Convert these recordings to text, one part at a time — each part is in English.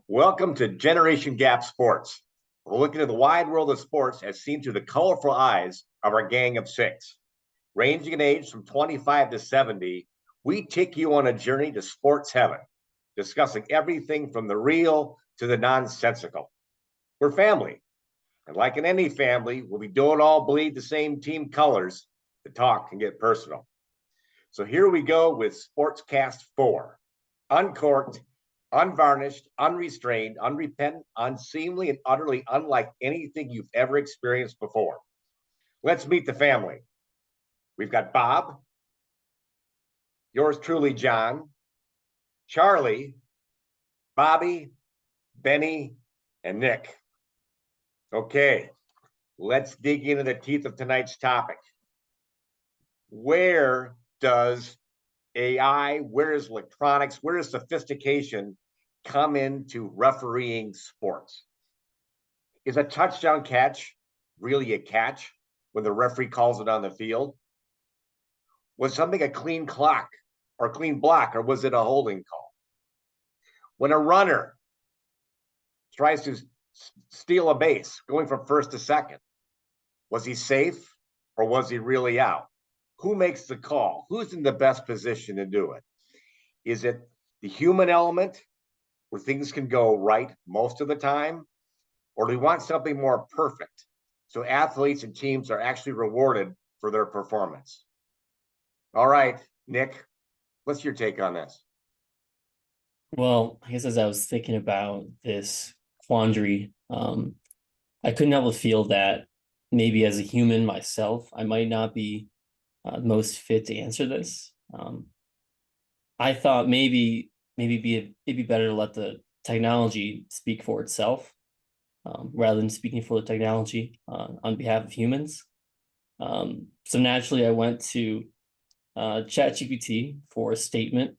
Welcome to Generation Gap Sports. We're looking at the wide world of sports as seen through the colorful eyes of our gang of six. Ranging in age from 25 to 70, we take you on a journey to sports heaven, discussing everything from the real to the nonsensical. We're family, and like in any family, when we don't all bleed the same team colors, the talk can get personal. So here we go with Sportscast 4, uncorked, unvarnished, unrestrained, unrepentant, unseemly, and utterly unlike anything you've ever experienced before. Let's meet the family. We've got Bob, yours truly, John, Charlie, Bobby, Benny, and Nick. Okay, let's dig into the teeth of tonight's topic. Where does AI, where does electronics, where does sophistication come into refereeing sports? Is a touchdown catch really a catch when the referee calls it on the field? Was something a clean clock or clean block, or was it a holding call? When a runner tries to steal a base going from first to second, was he safe or was he really out? Who makes the call? Who's in the best position to do it? Is it the human element where things can go right most of the time? Or do we want something more perfect so athletes and teams are actually rewarded for their performance? All right, Nick, what's your take on this? Well, I guess as I was thinking about this quandary, I couldn't help but feel that maybe as a human myself, I might not be most fit to answer this. I thought it'd be better to let the technology speak for itself rather than speaking for the technology on behalf of humans. So naturally, I went to ChatGPT for a statement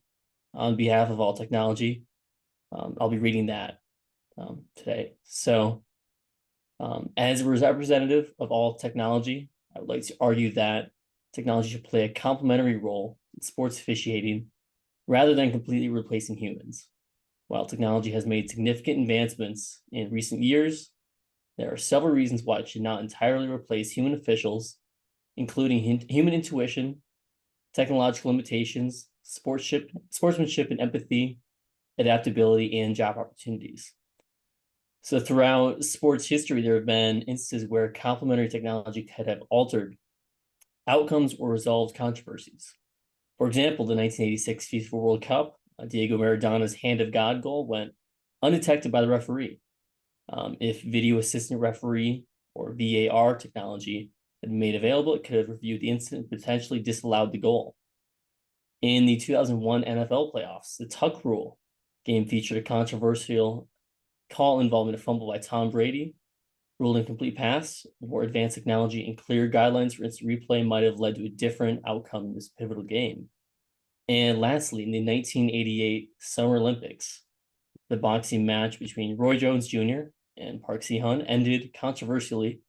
on behalf of all technology. I'll be reading that today. So, as a representative of all technology, I would like to argue that technology should play a complementary role in sports officiating rather than completely replacing humans. While technology has made significant advancements in recent years, there are several reasons why it should not entirely replace human officials, including human intuition, technological limitations, sportsmanship and empathy, adaptability, and job opportunities. So throughout sports history, there have been instances where complementary technology could have altered outcomes or resolved controversies. For example, the 1986 FIFA World Cup, Diego Maradona's hand of God goal went undetected by the referee. If video assistant referee or VAR technology had been made available, it could have reviewed the incident and potentially disallowed the goal. In the 2001 NFL playoffs, the tuck rule game featured a controversial call involving a fumble by Tom Brady, ruled incomplete pass. More advanced technology and clear guidelines for instant replay might have led to a different outcome in this pivotal game. And lastly, in the 1988 Summer Olympics, the boxing match between Roy Jones Jr. and Park Si-hun ended controversially,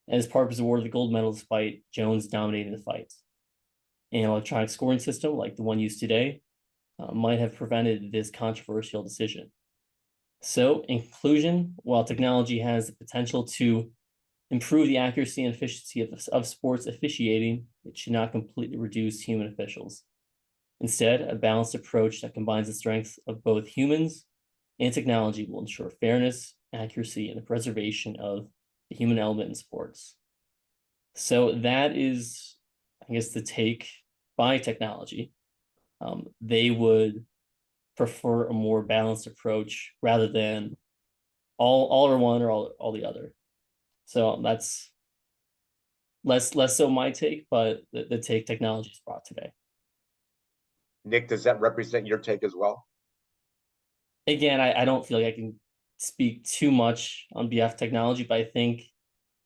as Park was awarded the gold medal despite Jones dominating the fight. An electronic scoring system like the one used today might have prevented this controversial decision. So, in conclusion, while technology has the potential to improve the accuracy and efficiency of sports officiating, it should not completely reduce human officials. Instead, a balanced approach that combines the strengths of both humans and technology will ensure fairness, accuracy, and the preservation of the human element in sports. So that is, I guess, the take by technology. They would prefer a more balanced approach rather than all or one or all the other. So that's less so my take, but the take technology is brought today. Nick, does that represent your take as well? Again, I don't feel like I can speak too much on behalf of technology, but I think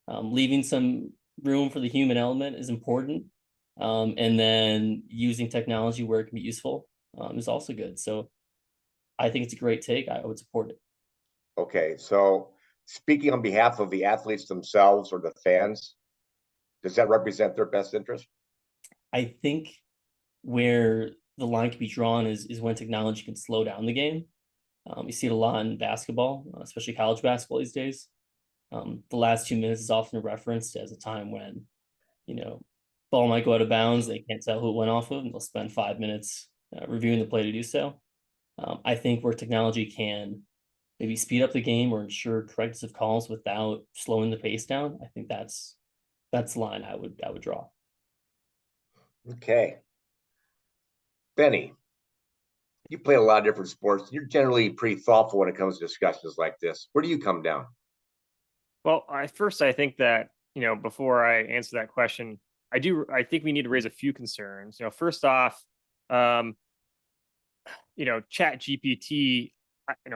leaving some room for the human element is important. And then using technology where it can be useful is also good. So I think it's a great take. I would support it. Okay, so speaking on behalf of the athletes themselves or the fans, does that represent their best interest? I think where the line can be drawn is when technology can slow down the game. You see it a lot in basketball, especially college basketball these days. The last 2 minutes is often referenced as a time when, ball might go out of bounds. They can't tell who it went off of, and they'll spend 5 minutes reviewing the play to do so. I think where technology can maybe speed up the game or ensure corrective calls without slowing the pace down, I think that's the line I would draw. Okay. Benny, you play a lot of different sports. You're generally pretty thoughtful when it comes to discussions like this. Where do you come down? Well, I think that, before I answer that question, I think we need to raise a few concerns. First off, um, Chat GPT,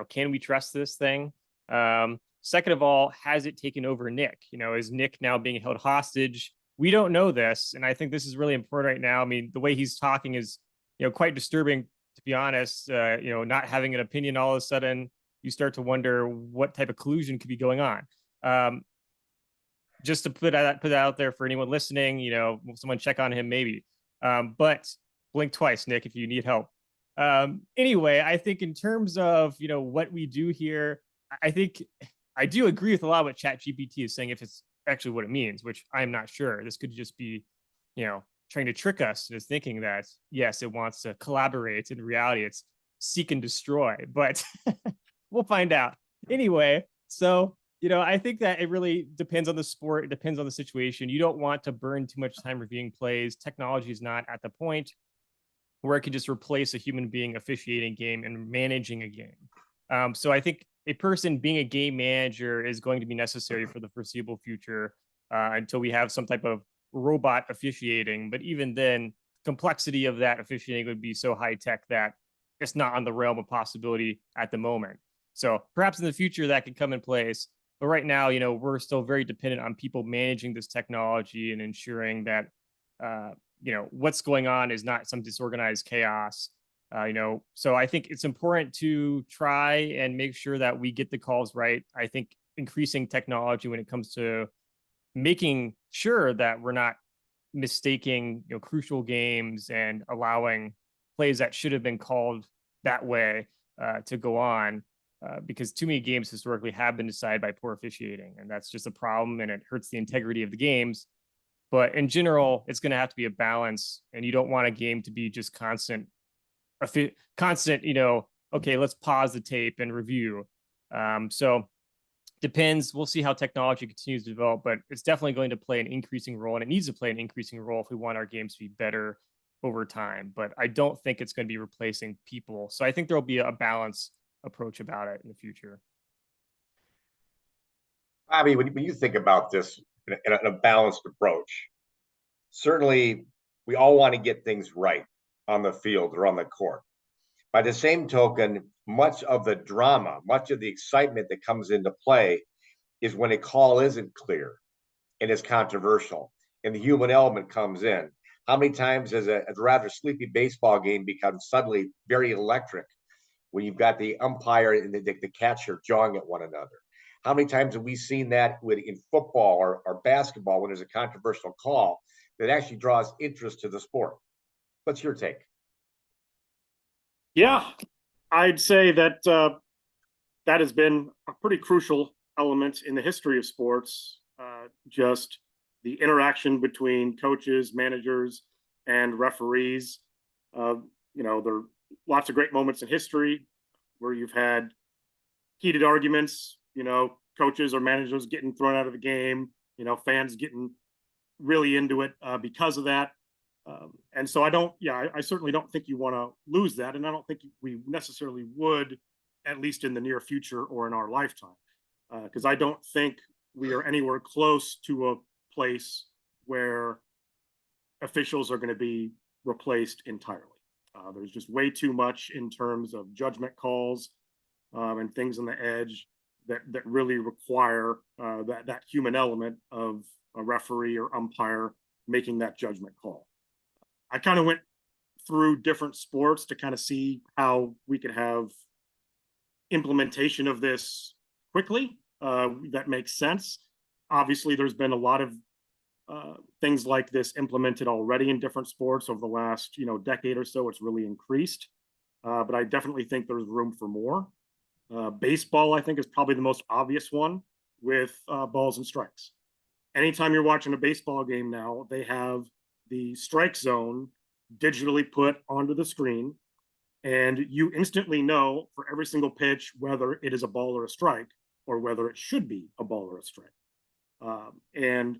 can we trust this thing? Second of all, has it taken over Nick? Is Nick now being held hostage? We don't know this. And I think this is really important right now. I mean, the way he's talking is, quite disturbing, to be honest. Not having an opinion all of a sudden, you start to wonder what type of collusion could be going on. Just to put that out there for anyone listening, someone check on him maybe. But blink twice, Nick, if you need help. Anyway, I think in terms of, what we do here, I think I do agree with a lot of what ChatGPT is saying, if it's actually what it means, which I'm not sure. This could just be, trying to trick us into thinking that, yes, it wants to collaborate. In reality, it's seek and destroy, but we'll find out. Anyway, so, I think that it really depends on the sport. It depends on the situation. You don't want to burn too much time reviewing plays. Technology is not at the point where it can just replace a human being officiating a game and managing a game. So I think a person being a game manager is going to be necessary for the foreseeable future until we have some type of robot officiating. But even then, complexity of that officiating would be so high tech that it's not on the realm of possibility at the moment. So perhaps in the future that could come in place. But right now, we're still very dependent on people managing this technology and ensuring that, what's going on is not some disorganized chaos. So I think it's important to try and make sure that we get the calls right. I think increasing technology when it comes to making sure that we're not mistaking, crucial games and allowing plays that should have been called that way to go on. Because too many games historically have been decided by poor officiating, and that's just a problem, and it hurts the integrity of the games. But in general, it's going to have to be a balance, and you don't want a game to be just constant, okay, let's pause the tape and review. So depends. We'll see how technology continues to develop, but it's definitely going to play an increasing role, and it needs to play an increasing role if we want our games to be better over time. But I don't think it's going to be replacing people. So I think there'll be a balance approach about it in the future. Bobby, when you think about this in a balanced approach, certainly we all want to get things right on the field or on the court. By the same token, much of the drama, much of the excitement that comes into play is when a call isn't clear and it's controversial and the human element comes in. How many times has a rather sleepy baseball game become suddenly very electric when you've got the umpire and the catcher jawing at one another? How many times have we seen that in football or basketball when there's a controversial call that actually draws interest to the sport? What's your take? Yeah, I'd say that that has been a pretty crucial element in the history of sports. Just the interaction between coaches, managers, and referees. There are lots of great moments in history where you've had heated arguments, coaches or managers getting thrown out of the game, fans getting really into it because of that. And so I certainly don't think you want to lose that. And I don't think we necessarily would, at least in the near future or in our lifetime, because I don't think we are anywhere close to a place where officials are going to be replaced entirely. There's just way too much in terms of judgment calls and things on the edge that really require that human element of a referee or umpire making that judgment call. I kind of went through different sports to kind of see how we could have implementation of this quickly that makes sense. Obviously, there's been a lot of things like this implemented already in different sports over the last decade or so. It's really increased, but I definitely think there's room for more. Baseball, I think, is probably the most obvious one with balls and strikes. Anytime you're watching a baseball game now, they have the strike zone digitally put onto the screen, and you instantly know for every single pitch whether it is a ball or a strike, or whether it should be a ball or a strike. And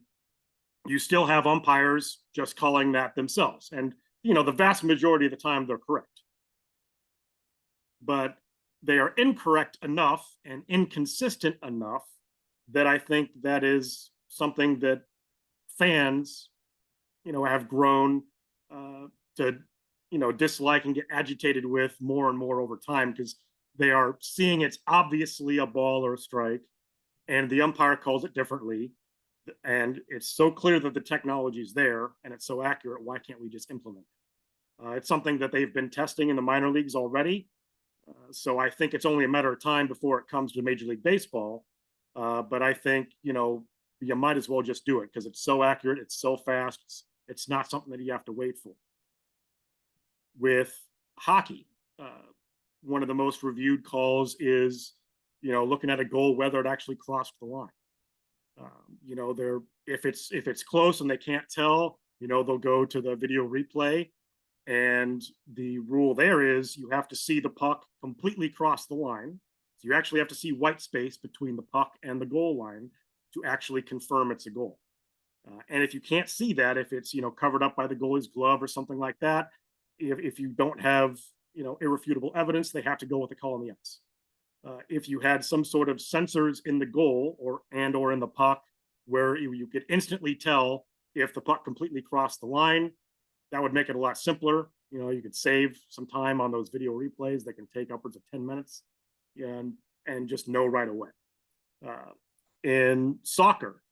you still have umpires just calling that themselves. And, the vast majority of the time they're correct. But they are incorrect enough and inconsistent enough that I think that is something that fans, have grown to, dislike and get agitated with more and more over time, because they are seeing it's obviously a ball or a strike, and the umpire calls it differently. And it's so clear that the technology is there and it's so accurate. Why can't we just implement it? It's something that they've been testing in the minor leagues already. So I think it's only a matter of time before it comes to Major League Baseball. But I think, you might as well just do it because it's so accurate. It's so fast. It's not something that you have to wait for. With hockey, one of the most reviewed calls is, looking at a goal, whether it actually crossed the line. They're if it's close and they can't tell, they'll go to the video replay. And the rule there is you have to see the puck completely cross the line. So you actually have to see white space between the puck and the goal line to actually confirm it's a goal. And if you can't see that, if it's, covered up by the goalie's glove or something like that, if you don't have, irrefutable evidence, they have to go with the call on the ice. If you had some sort of sensors in the goal or in the puck where you could instantly tell if the puck completely crossed the line, that would make it a lot simpler. You could save some time on those video replays that can take upwards of 10 minutes and just know right away. In soccer,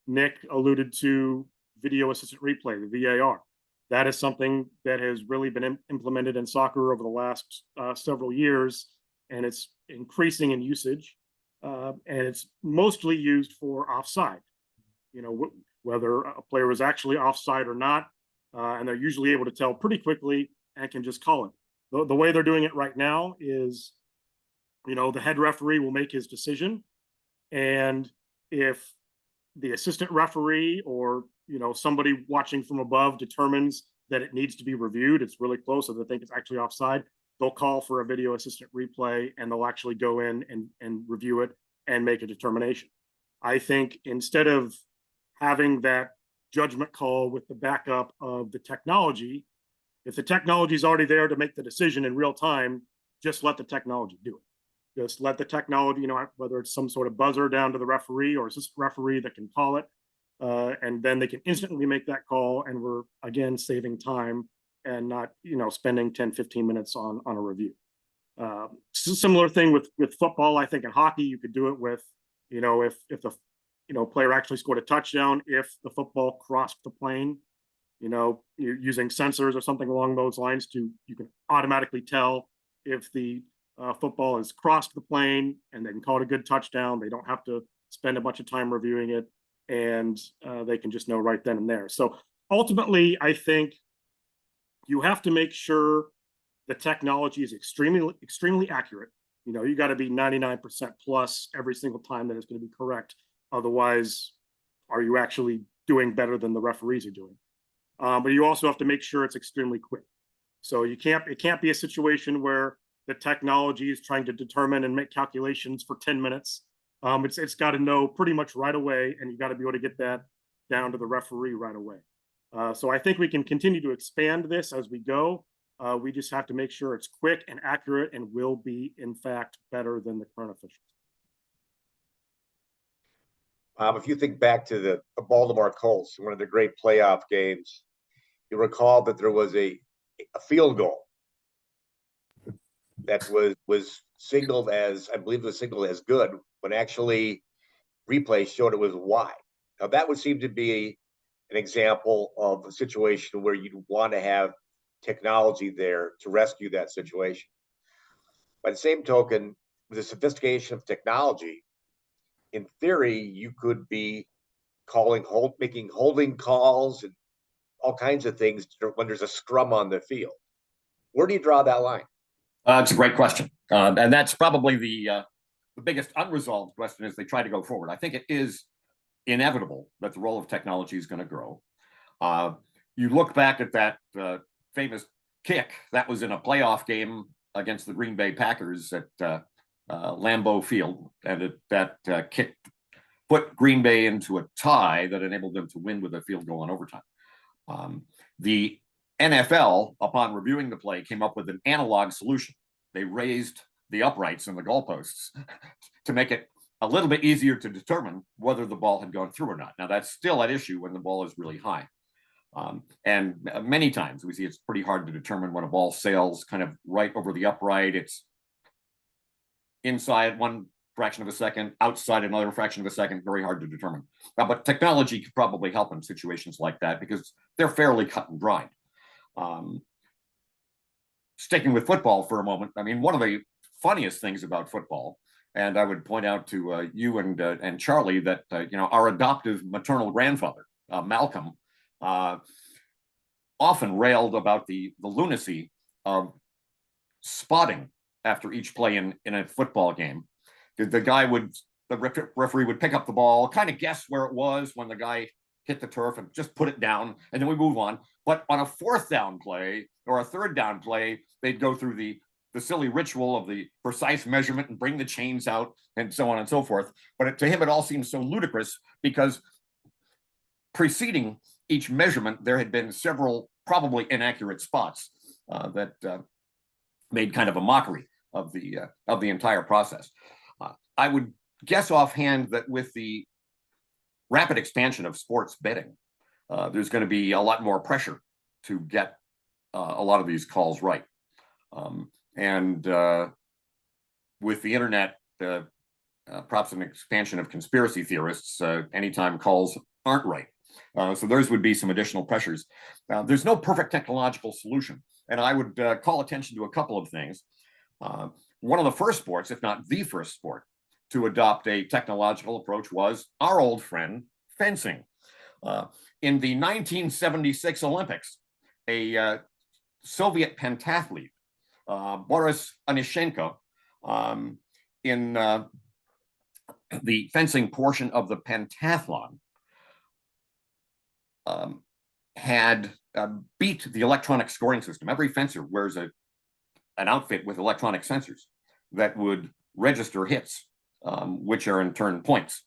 Nick alluded to video assistant replay, the VAR. That is something that has really been implemented in soccer over the last several years, and it's increasing in usage. And it's mostly used for offside. Whether a player is actually offside or not, and they're usually able to tell pretty quickly and can just call it. The way they're doing it right now is, the head referee will make his decision, and if the assistant referee or somebody watching from above determines that it needs to be reviewed, it's really close, so they think it's actually offside, they'll call for a video assistant replay and they'll actually go in and review it and make a determination. I think instead of having that judgment call with the backup of the technology, if the technology is already there to make the decision in real time, just let the technology do it. Just let the technology, whether it's some sort of buzzer down to the referee or assistant referee that can call it, and then they can instantly make that call, and we're again saving time and not spending 10-15 minutes on a review. Similar thing with football. I think in hockey you could do it with if the player actually scored a touchdown, if the football crossed the plane, you're using sensors or something along those lines you can automatically tell if the football has crossed the plane, and they can call it a good touchdown. They don't have to spend a bunch of time reviewing it, and they can just know right then and there. So ultimately, I think you have to make sure the technology is extremely accurate. You got to be 99% plus every single time that it's going to be correct. Otherwise, are you actually doing better than the referees are doing? But you also have to make sure it's extremely quick. So it can't be a situation where the technology is trying to determine and make calculations for 10 minutes. It's got to know pretty much right away, and you got to be able to get that down to the referee right away. So I think we can continue to expand this as we go. We just have to make sure it's quick and accurate and will be, in fact, better than the current officials. If you think back to the Baltimore Colts, one of the great playoff games, you recall that there was a field goal that was signaled as, I believe it was signaled as good, when actually replay showed it was wide. Now that would seem to be an example of a situation where you'd want to have technology there to rescue that situation. By the same token, with the sophistication of technology, in theory, you could be making holding calls and all kinds of things when there's a scrum on the field. Where do you draw that line? It's a great question, and that's probably the biggest unresolved question as they try to go forward. I think it is inevitable that the role of technology is going to grow. You look back at that famous kick that was in a playoff game against the Green Bay Packers at Lambeau Field, and that kick put Green Bay into a tie that enabled them to win with a field goal in overtime. The NFL, upon reviewing the play, came up with an analog solution. They raised the uprights and the goalposts to make it a little bit easier to determine whether the ball had gone through or not. Now, that's still at issue when the ball is really high. And many times we see it's pretty hard to determine when a ball sails kind of right over the upright. It's inside one fraction of a second, outside another fraction of a second, very hard to determine. But technology could probably help in situations like that because they're fairly cut and dried. Sticking with football for a moment, I mean, one of the funniest things about football, and I would point out to you and Charlie that our adoptive maternal grandfather, Malcolm, often railed about the lunacy of spotting after each play in a football game. The referee would pick up the ball, kind of guess where it was when the guy hit the turf and just put it down, and then we move on. But on a fourth down play or a third down play, they'd go through the silly ritual of the precise measurement and bring the chains out and so on and so forth. But to him, it all seems so ludicrous because preceding each measurement, there had been several probably inaccurate spots that made kind of a mockery of the entire process. I would guess offhand that with the rapid expansion of sports betting, there's going to be a lot more pressure to get a lot of these calls right. And with the internet, perhaps an expansion of conspiracy theorists, anytime calls aren't right. So those would be some additional pressures. There's no perfect technological solution. And I would call attention to a couple of things. One of the first sports, if not the first sport, to adopt a technological approach was our old friend, fencing. In the 1976 Olympics, a Soviet pentathlete, Boris Onyshenko, in the fencing portion of the pentathlon, had beat the electronic scoring system. Every fencer wears an outfit with electronic sensors that would register hits, which are in turn points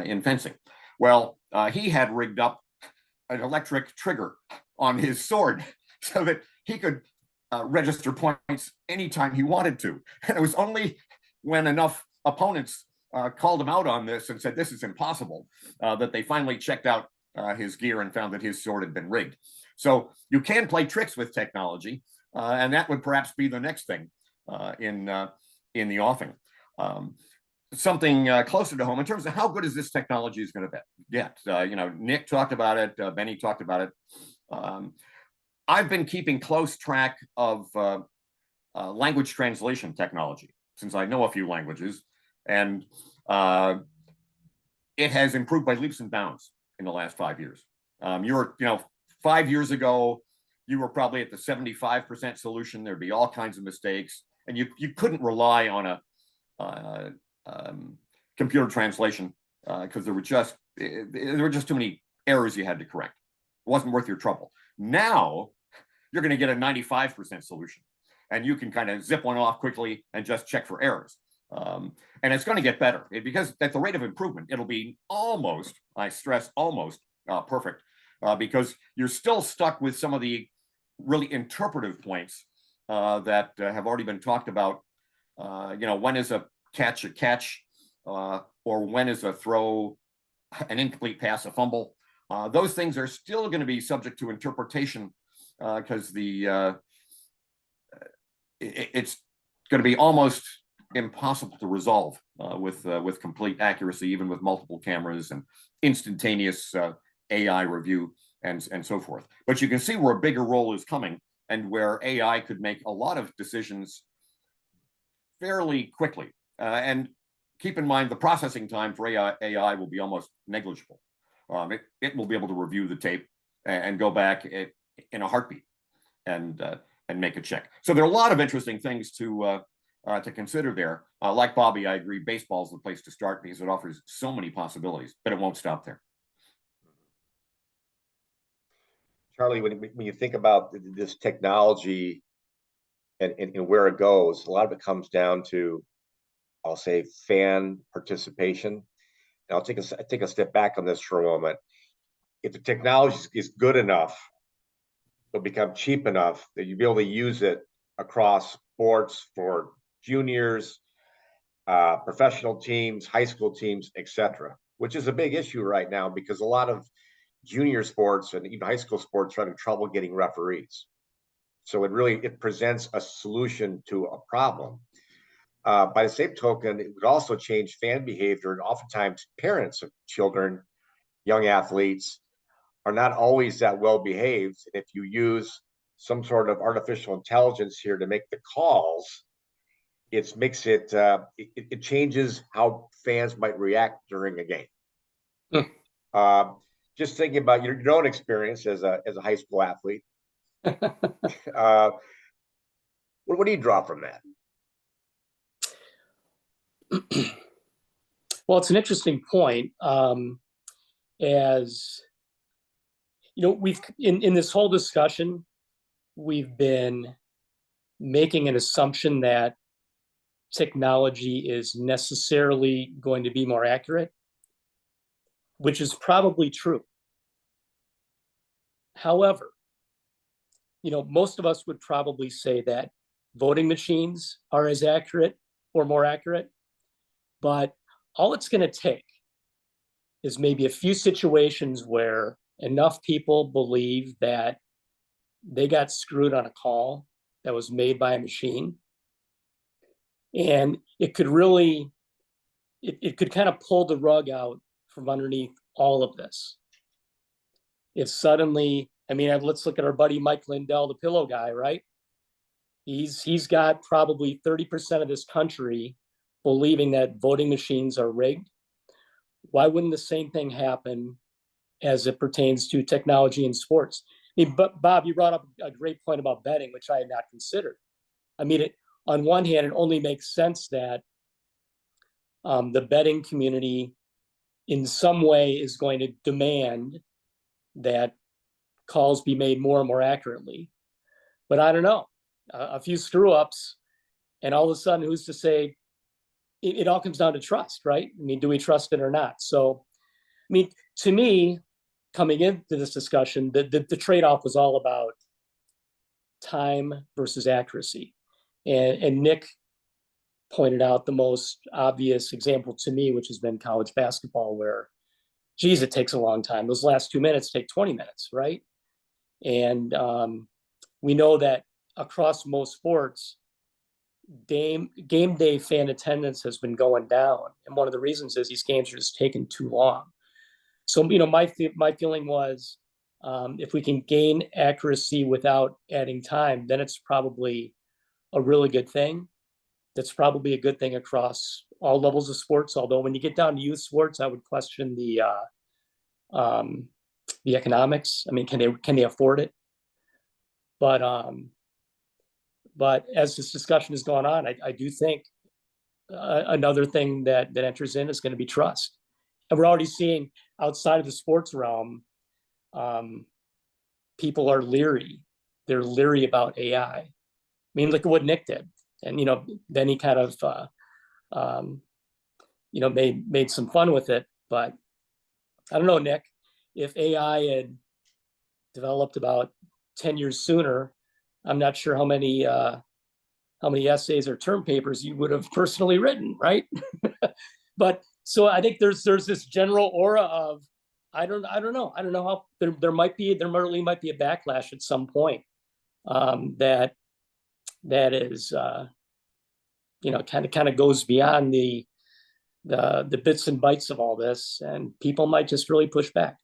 in fencing. Well, he had rigged up an electric trigger on his sword so that he could register points anytime he wanted to. And it was only when enough opponents called him out on this and said, this is impossible, that they finally checked out his gear and found that his sword had been rigged. So you can play tricks with technology, and that would perhaps be the next thing in the offing. Something closer to home in terms of how good is this technology is going to get. Nick talked about it. Benny talked about it. I've been keeping close track of language translation technology since I know a few languages, and it has improved by leaps and bounds in the last 5 years. 5 years ago, you were probably at the 75% solution. There'd be all kinds of mistakes, and you couldn't rely on a computer translation because there were just too many errors you had to correct. It wasn't worth your trouble. Now you're going to get a 95% solution, and you can kind of zip one off quickly and just check for errors. And it's going to get better because at the rate of improvement, it'll be almost, I stress almost, perfect, because you're still stuck with some of the really interpretive points that have already been talked about. When is a catch, or when is a throw an incomplete pass, a fumble? Those things are still going to be subject to interpretation because it's going to be almost impossible to resolve with complete accuracy, even with multiple cameras and instantaneous AI review and so forth. But you can see where a bigger role is coming and where AI could make a lot of decisions fairly quickly. And keep in mind, the processing time for AI will be almost negligible. It will be able to review the tape and go back in a heartbeat and and make a check. So there are a lot of interesting things to consider there. Like Bobby, I agree. Baseball is the place to start because it offers so many possibilities, but it won't stop there. Charlie, when you think about this technology and where it goes, a lot of it comes down to, I'll say, fan participation. And I'll take a step back on this for a moment. If the technology is good enough, it'll become cheap enough that you'll be able to use it across sports for juniors, professional teams, high school teams, etc., which is a big issue right now because a lot of junior sports and even high school sports are having trouble getting referees. So it presents a solution to a problem. By the same token, it would also change fan behavior, and oftentimes parents of children, young athletes, are not always that well behaved. And if you use some sort of artificial intelligence here to make the calls, it changes how fans might react during a game. Just thinking about your own experience as a high school athlete, what do you draw from that? Well, it's an interesting point. As you know, we've in this whole discussion, we've been making an assumption that technology is necessarily going to be more accurate, which is probably true. However, you know, most of us would probably say that voting machines are as accurate or more accurate, but all it's going to take is maybe a few situations where enough people believe that they got screwed on a call that was made by a machine. And it could really, it could kind of pull the rug out from underneath all of this. If suddenly, I mean, let's look at our buddy Mike Lindell, the pillow guy, right? He's got probably 30% of this country believing that voting machines are rigged. Why wouldn't the same thing happen as it pertains to technology in sports? I mean, but Bob, you brought up a great point about betting, which I had not considered. I mean, on one hand, it only makes sense that the betting community in some way is going to demand that calls be made more and more accurately. But I don't know, a few screw ups, and all of a sudden, who's to say? It all comes down to trust, right? I mean, do we trust it or not? So, I mean, to me, coming into this discussion, the trade-off was all about time versus accuracy. And Nick pointed out the most obvious example to me, which has been college basketball, where, geez, it takes a long time. Those last 2 minutes take 20 minutes, right? And we know that across most sports, game day fan attendance has been going down, and one of the reasons is these games are just taking too long. So, you know, my feeling was, if we can gain accuracy without adding time, then it's probably a really good thing. That's probably a good thing across all levels of sports. Although when you get down to youth sports, I would question the economics. I mean, can they afford it? But as this discussion has gone on, I do think another thing that enters in is going to be trust. And we're already seeing outside of the sports realm, people are leery. They're leery about AI. I mean, look at what Nick did. And, you know, then he kind of, you know, made some fun with it. But I don't know, Nick, if AI had developed about 10 years sooner, I'm not sure how many essays or term papers you would have personally written, right? But so I think there's this general aura of I don't know how there really might be a backlash at some point, that is you know, kind of goes beyond the bits and bytes of all this, and people might just really push back.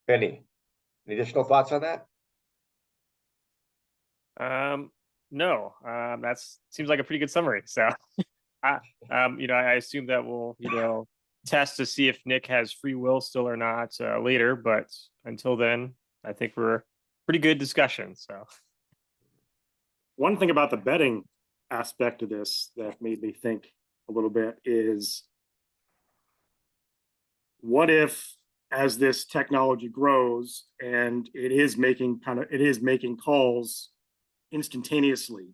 Benny, any additional thoughts on that? No, that seems like a pretty good summary. So, you know, I assume that we'll, you know, test to see if Nick has free will still or not later. But until then, I think we're pretty good discussion. So One thing about the betting aspect of this that made me think a little bit is, what if, as this technology grows and it is making calls instantaneously,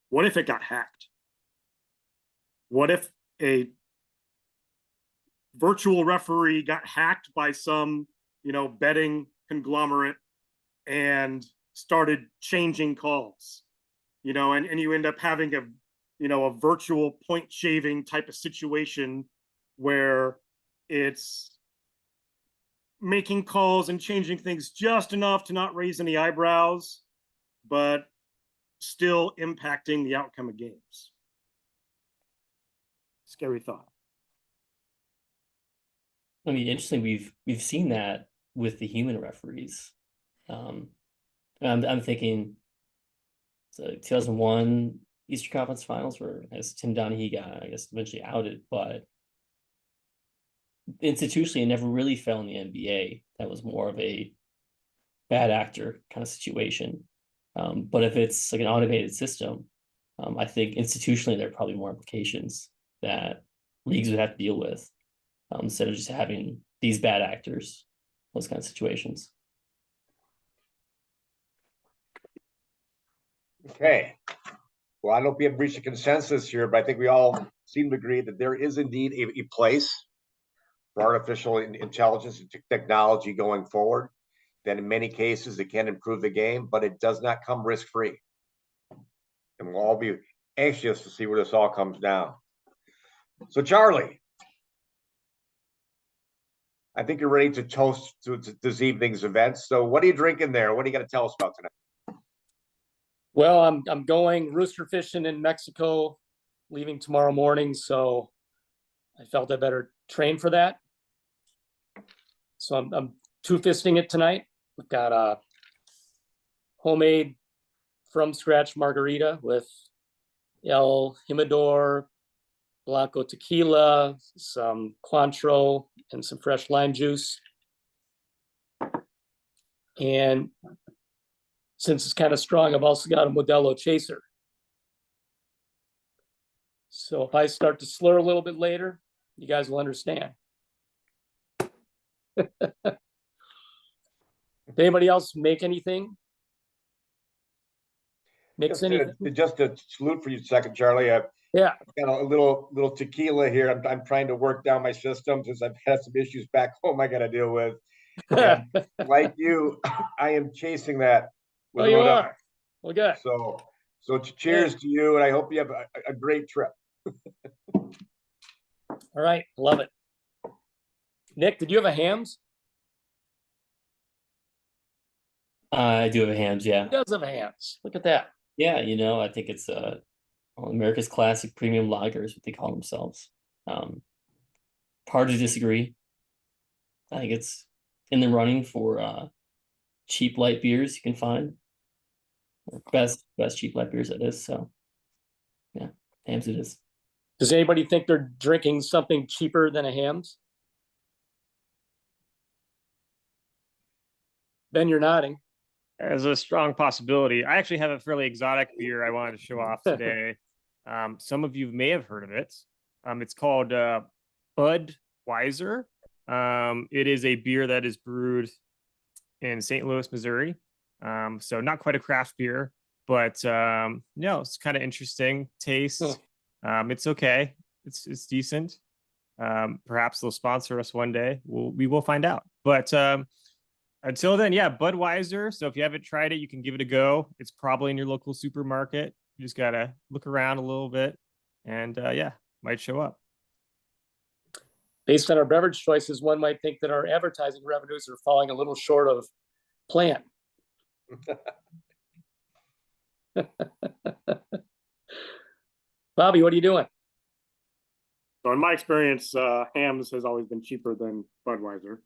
what if it got hacked? What if a virtual referee got hacked by some, betting conglomerate and started changing calls, and you end up having a virtual point shaving type of situation where it's making calls and changing things just enough to not raise any eyebrows, but still impacting the outcome of games. Scary thought. I mean, interesting. We've seen that with the human referees. I'm thinking, so 2001 Eastern Conference Finals, where as Tim Donaghy got, eventually outed, but institutionally, it never really fell in the NBA. That was more of a bad actor kind of situation. But if it's like an automated system, I think institutionally there are probably more implications that leagues would have to deal with, instead of just having these bad actors, those kind of situations. Okay. Well, I don't know if we have reached a consensus here, but I think we all seem to agree that there is indeed a place for artificial intelligence and technology going forward. That in many cases it can improve the game, but it does not come risk-free. And we'll all be anxious to see where this all comes down. So, Charlie, I think you're ready to toast to this evening's events. So what are you drinking there? What are you going to tell us about tonight? Well, I'm going rooster fishing in Mexico, leaving tomorrow morning, so I felt I better train for that. So I'm two-fisting it tonight. We've got a homemade from scratch margarita with El Jimador Blanco tequila, some Cointreau, and some fresh lime juice. And since it's kind of strong, I've also got a Modelo chaser. So if I start to slur a little bit later, you guys will understand. Anybody else make anything? Mix anything? Just to salute for you a second, Charlie. Yeah. I've got a little tequila here. I'm trying to work down my system since I've had some issues back home I got to deal with. And like you, I am chasing that. Oh, you are. Well, good. So cheers to you, and I hope you have a great trip. All right, love it. Nick, did you have a hams? I do have a hams, yeah. He does have a hams. Look at that. Yeah, I think it's America's Classic Premium Lager is what they call themselves. Hard to disagree. I think it's in the running for cheap light beers you can find. Best cheap light beers it is. So yeah, hams it is. Does anybody think they're drinking something cheaper than a hams? Ben, you're nodding. there's a strong possibility. I actually have a fairly exotic beer I wanted to show off today. Some of you may have heard of it. It's called Budweiser. It is a beer that is brewed in St. Louis, Missouri. So not quite a craft beer, but no, it's kind of interesting taste. It's okay. It's decent. Perhaps they'll sponsor us one day. We will find out. But until then, yeah, Budweiser. So if you haven't tried it, you can give it a go. It's probably in your local supermarket. You just gotta look around a little bit, and yeah, might show up. Based on our beverage choices, one might think that our advertising revenues are falling a little short of plan. Bobby, what are you doing? So in my experience, hams has always been cheaper than Budweiser.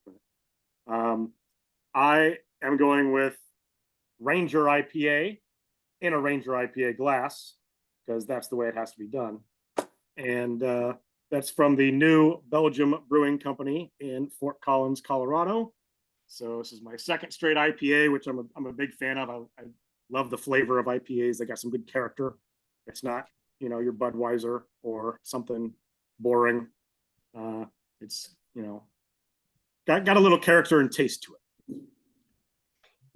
I am going with Ranger IPA in a Ranger IPA glass, because that's the way it has to be done. And that's from the New Belgium Brewing Company in Fort Collins, Colorado. So this is my second straight IPA, which I'm a big fan of. I love the flavor of IPAs. They got some good character. It's not, your Budweiser or something boring. It's, got a little character and taste to it.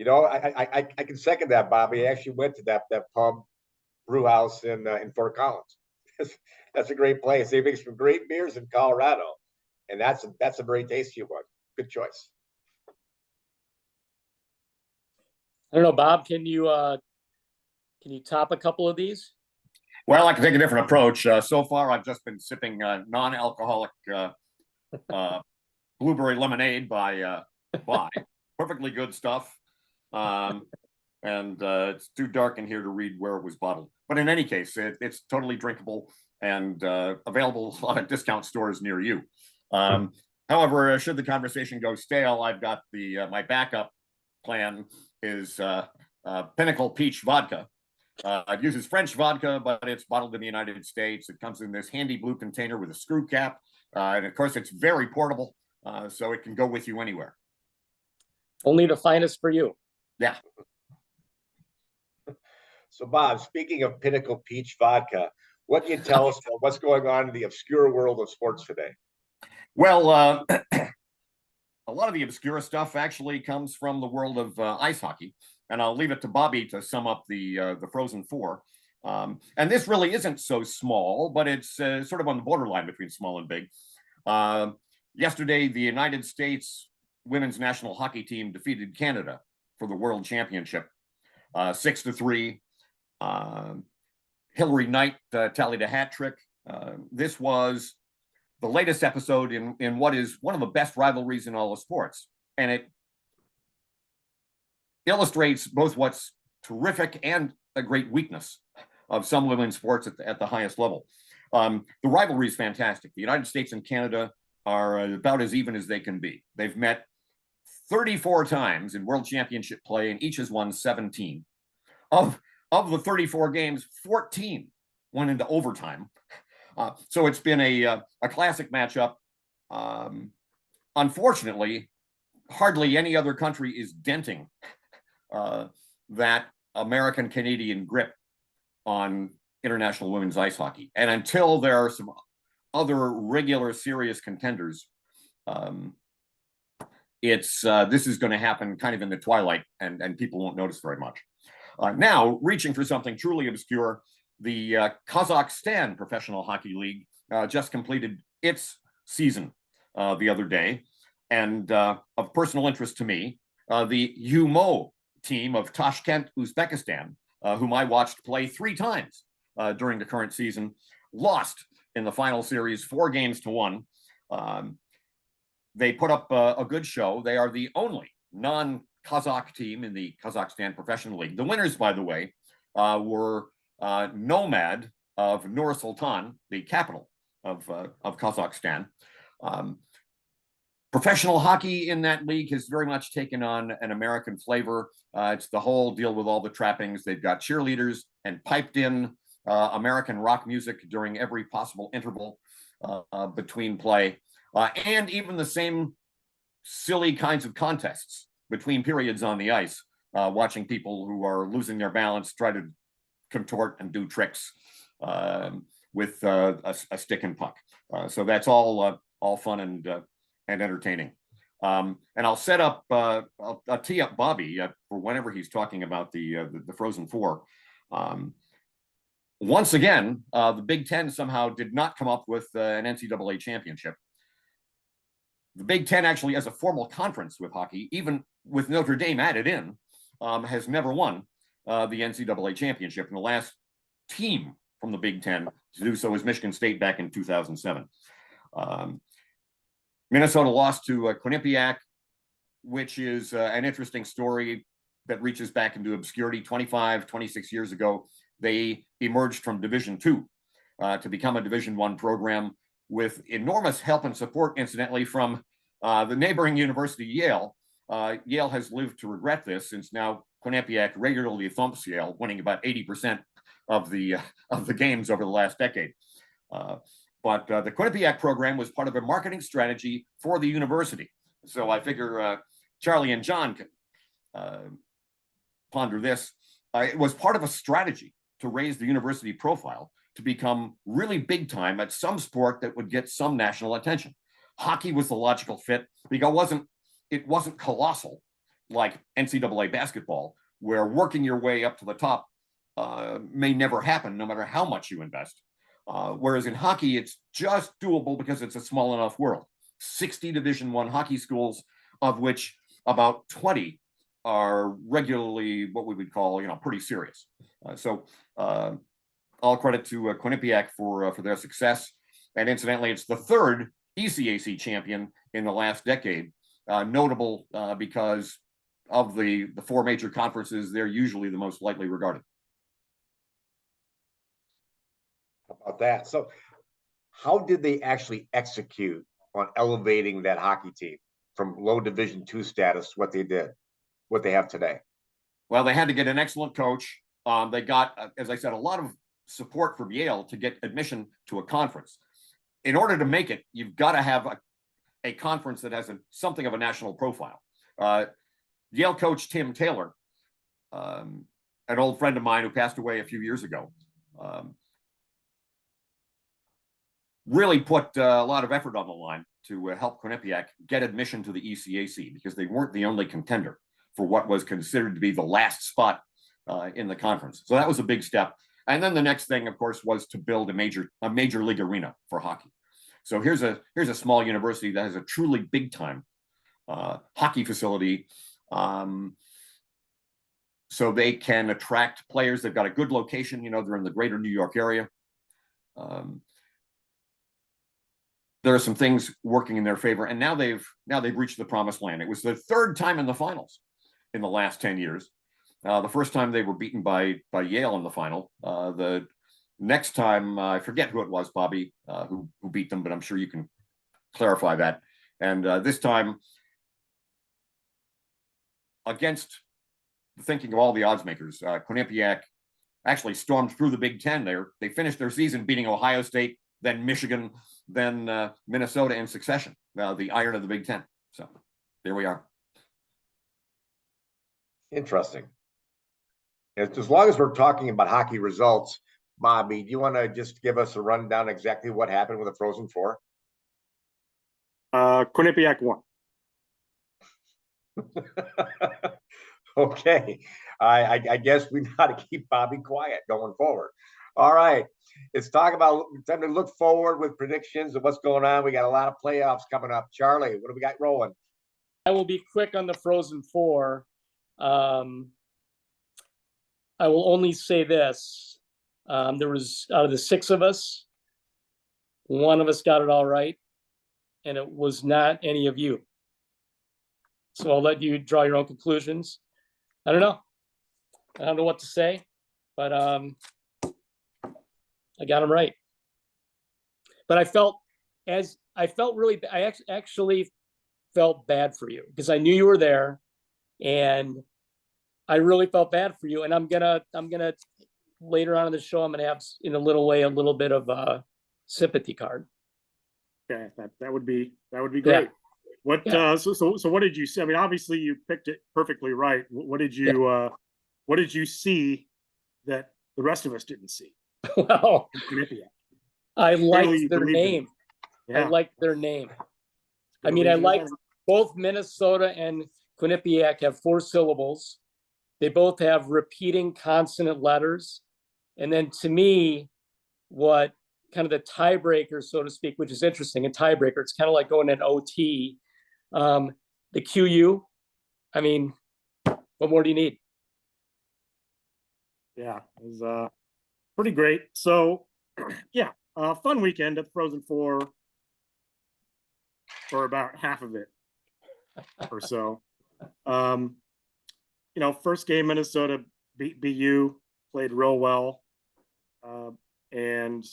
I can second that, Bobby. I actually went to that pub brew house in Fort Collins. That's a great place. They make some great beers in Colorado, and that's a very tasty one. Good choice. I don't know, Bob, can you top a couple of these? Well, I can take a different approach. So far, I've just been sipping non-alcoholic blueberry lemonade by perfectly good stuff. And it's too dark in here to read where it was bottled. But in any case, it's totally drinkable and available at a lot of discount stores near you. However, should the conversation go stale, I've got my backup plan is Pinnacle Peach Vodka. It uses French vodka, but it's bottled in the United States. It comes in this handy blue container with a screw cap. And of course, it's very portable, so it can go with you anywhere. Only the finest for you. Yeah. So, Bob, speaking of Pinnacle Peach Vodka, what can you tell us about what's going on in the obscure world of sports today? Well, a lot of the obscure stuff actually comes from the world of ice hockey. And I'll leave it to Bobby to sum up the Frozen Four. And this really isn't so small, but it's sort of on the borderline between small and big. Yesterday, the United States women's national hockey team defeated Canada for the World Championship, 6-3. Hillary Knight tallied a hat trick. This was the latest episode in what is one of the best rivalries in all of sports. And it illustrates both what's terrific and a great weakness of some women's sports at the highest level. The rivalry is fantastic. The United States and Canada are about as even as they can be. They've met 34 times in World Championship play, and each has won 17. Of the 34 games, 14 went into overtime. So it's been a classic matchup. Unfortunately, hardly any other country is denting that American-Canadian grip on international women's ice hockey. And until there are some other regular serious contenders, this is going to happen kind of in the twilight, and people won't notice very much. Now, reaching for something truly obscure, the Kazakhstan Professional Hockey League just completed its season the other day. And of personal interest to me, the Yumo team of Tashkent, Uzbekistan, whom I watched play 3 times during the current season, lost in the final series 4-1. They put up a good show. They are the only non-Kazakh team in the Kazakhstan Professional League. The winners, by the way, were Nomad of Nur Sultan, the capital of Kazakhstan. Professional hockey in that league has very much taken on an American flavor. It's the whole deal with all the trappings. They've got cheerleaders and piped in American rock music during every possible interval between play, and even the same silly kinds of contests between periods on the ice, watching people who are losing their balance try to contort and do tricks with a stick and puck. So that's all fun and entertaining. And I'll set up, I'll tee up Bobby for whenever he's talking about the Frozen Four. Once again, the Big Ten somehow did not come up with an NCAA championship. The Big Ten actually, as a formal conference with hockey, even with Notre Dame added in, has never won the NCAA championship. And the last team from the Big Ten to do so is Michigan State back in 2007. Minnesota lost to Quinnipiac, which is an interesting story that reaches back into obscurity. 26 years ago, they emerged from Division II to become a Division I program with enormous help and support, incidentally, from the neighboring university, Yale. Yale has lived to regret this, since now Quinnipiac regularly thumps Yale, winning about 80% of the games over the last decade. But the Quinnipiac program was part of a marketing strategy for the university. So I figure Charlie and John can ponder this. It was part of a strategy to raise the university profile to become really big time at some sport that would get some national attention. Hockey was the logical fit because it wasn't colossal like NCAA basketball, where working your way up to the top may never happen, no matter how much you invest. Whereas in hockey, it's just doable because it's a small enough world. 60 Division I hockey schools, of which about 20 are regularly what we would call, pretty serious. So all credit to Quinnipiac for their success. And incidentally, it's the third ECAC champion in the last decade. Notable because of the four major conferences, they're usually the most lightly regarded. How about that? So how did they actually execute on elevating that hockey team from low Division II status, what they have today? Well, they had to get an excellent coach. They got, as I said, a lot of support from Yale to get admission to a conference. In order to make it, you've got to have a conference that has something of a national profile. Yale coach Tim Taylor, an old friend of mine who passed away a few years ago, really put a lot of effort on the line to help Quinnipiac get admission to the ECAC, because they weren't the only contender for what was considered to be the last spot in the conference. So that was a big step. And then the next thing, of course, was to build a major league arena for hockey. So here's a small university that has a truly big time hockey facility, so they can attract players. They've got a good location. They're in the greater New York area. There are some things working in their favor, and now they've reached the promised land. It was the third time in the finals in the last 10 years. The first time they were beaten by Yale in the final. The next time, I forget who it was, Bobby, who beat them, but I'm sure you can clarify that. And this time, against the thinking of all the odds makers, Quinnipiac actually stormed through the Big Ten. They finished their season beating Ohio State, then Michigan, then Minnesota in succession, the iron of the Big Ten. So there we are. Interesting. As long as we're talking about hockey results, Bobby, do you want to just give us a rundown exactly what happened with the Frozen Four? Quinnipiac won. Okay. I guess we got to keep Bobby quiet going forward. All right. It's time to look forward with predictions of what's going on. We got a lot of playoffs coming up. Charlie, what do we got rolling? I will be quick on the Frozen Four. I will only say this. There was, out of the six of us, one of us got it all right, and it was not any of you. So I'll let you draw your own conclusions. I don't know what to say, but I got them right. But I actually felt bad for you, because I knew you were there, and I really felt bad for you. And I'm gonna later on in the show, I'm gonna have, in a little way, a little bit of a sympathy card. Okay, that would be great. Yeah. What so what did you see? I mean, obviously you picked it perfectly right. What did you see that the rest of us didn't see? Well, I liked their name. Yeah. I liked their name. I mean, I liked both Minnesota and Quinnipiac have 4 syllables. They both have repeating consonant letters. And then to me, what kind of the tiebreaker, so to speak, which is interesting, a tiebreaker, it's kind of like going in OT. The QU, I mean, what more do you need? Yeah, it was pretty great. So, yeah, fun weekend at Frozen Four for about half of it or so. First game, Minnesota beat BU, played real well. And,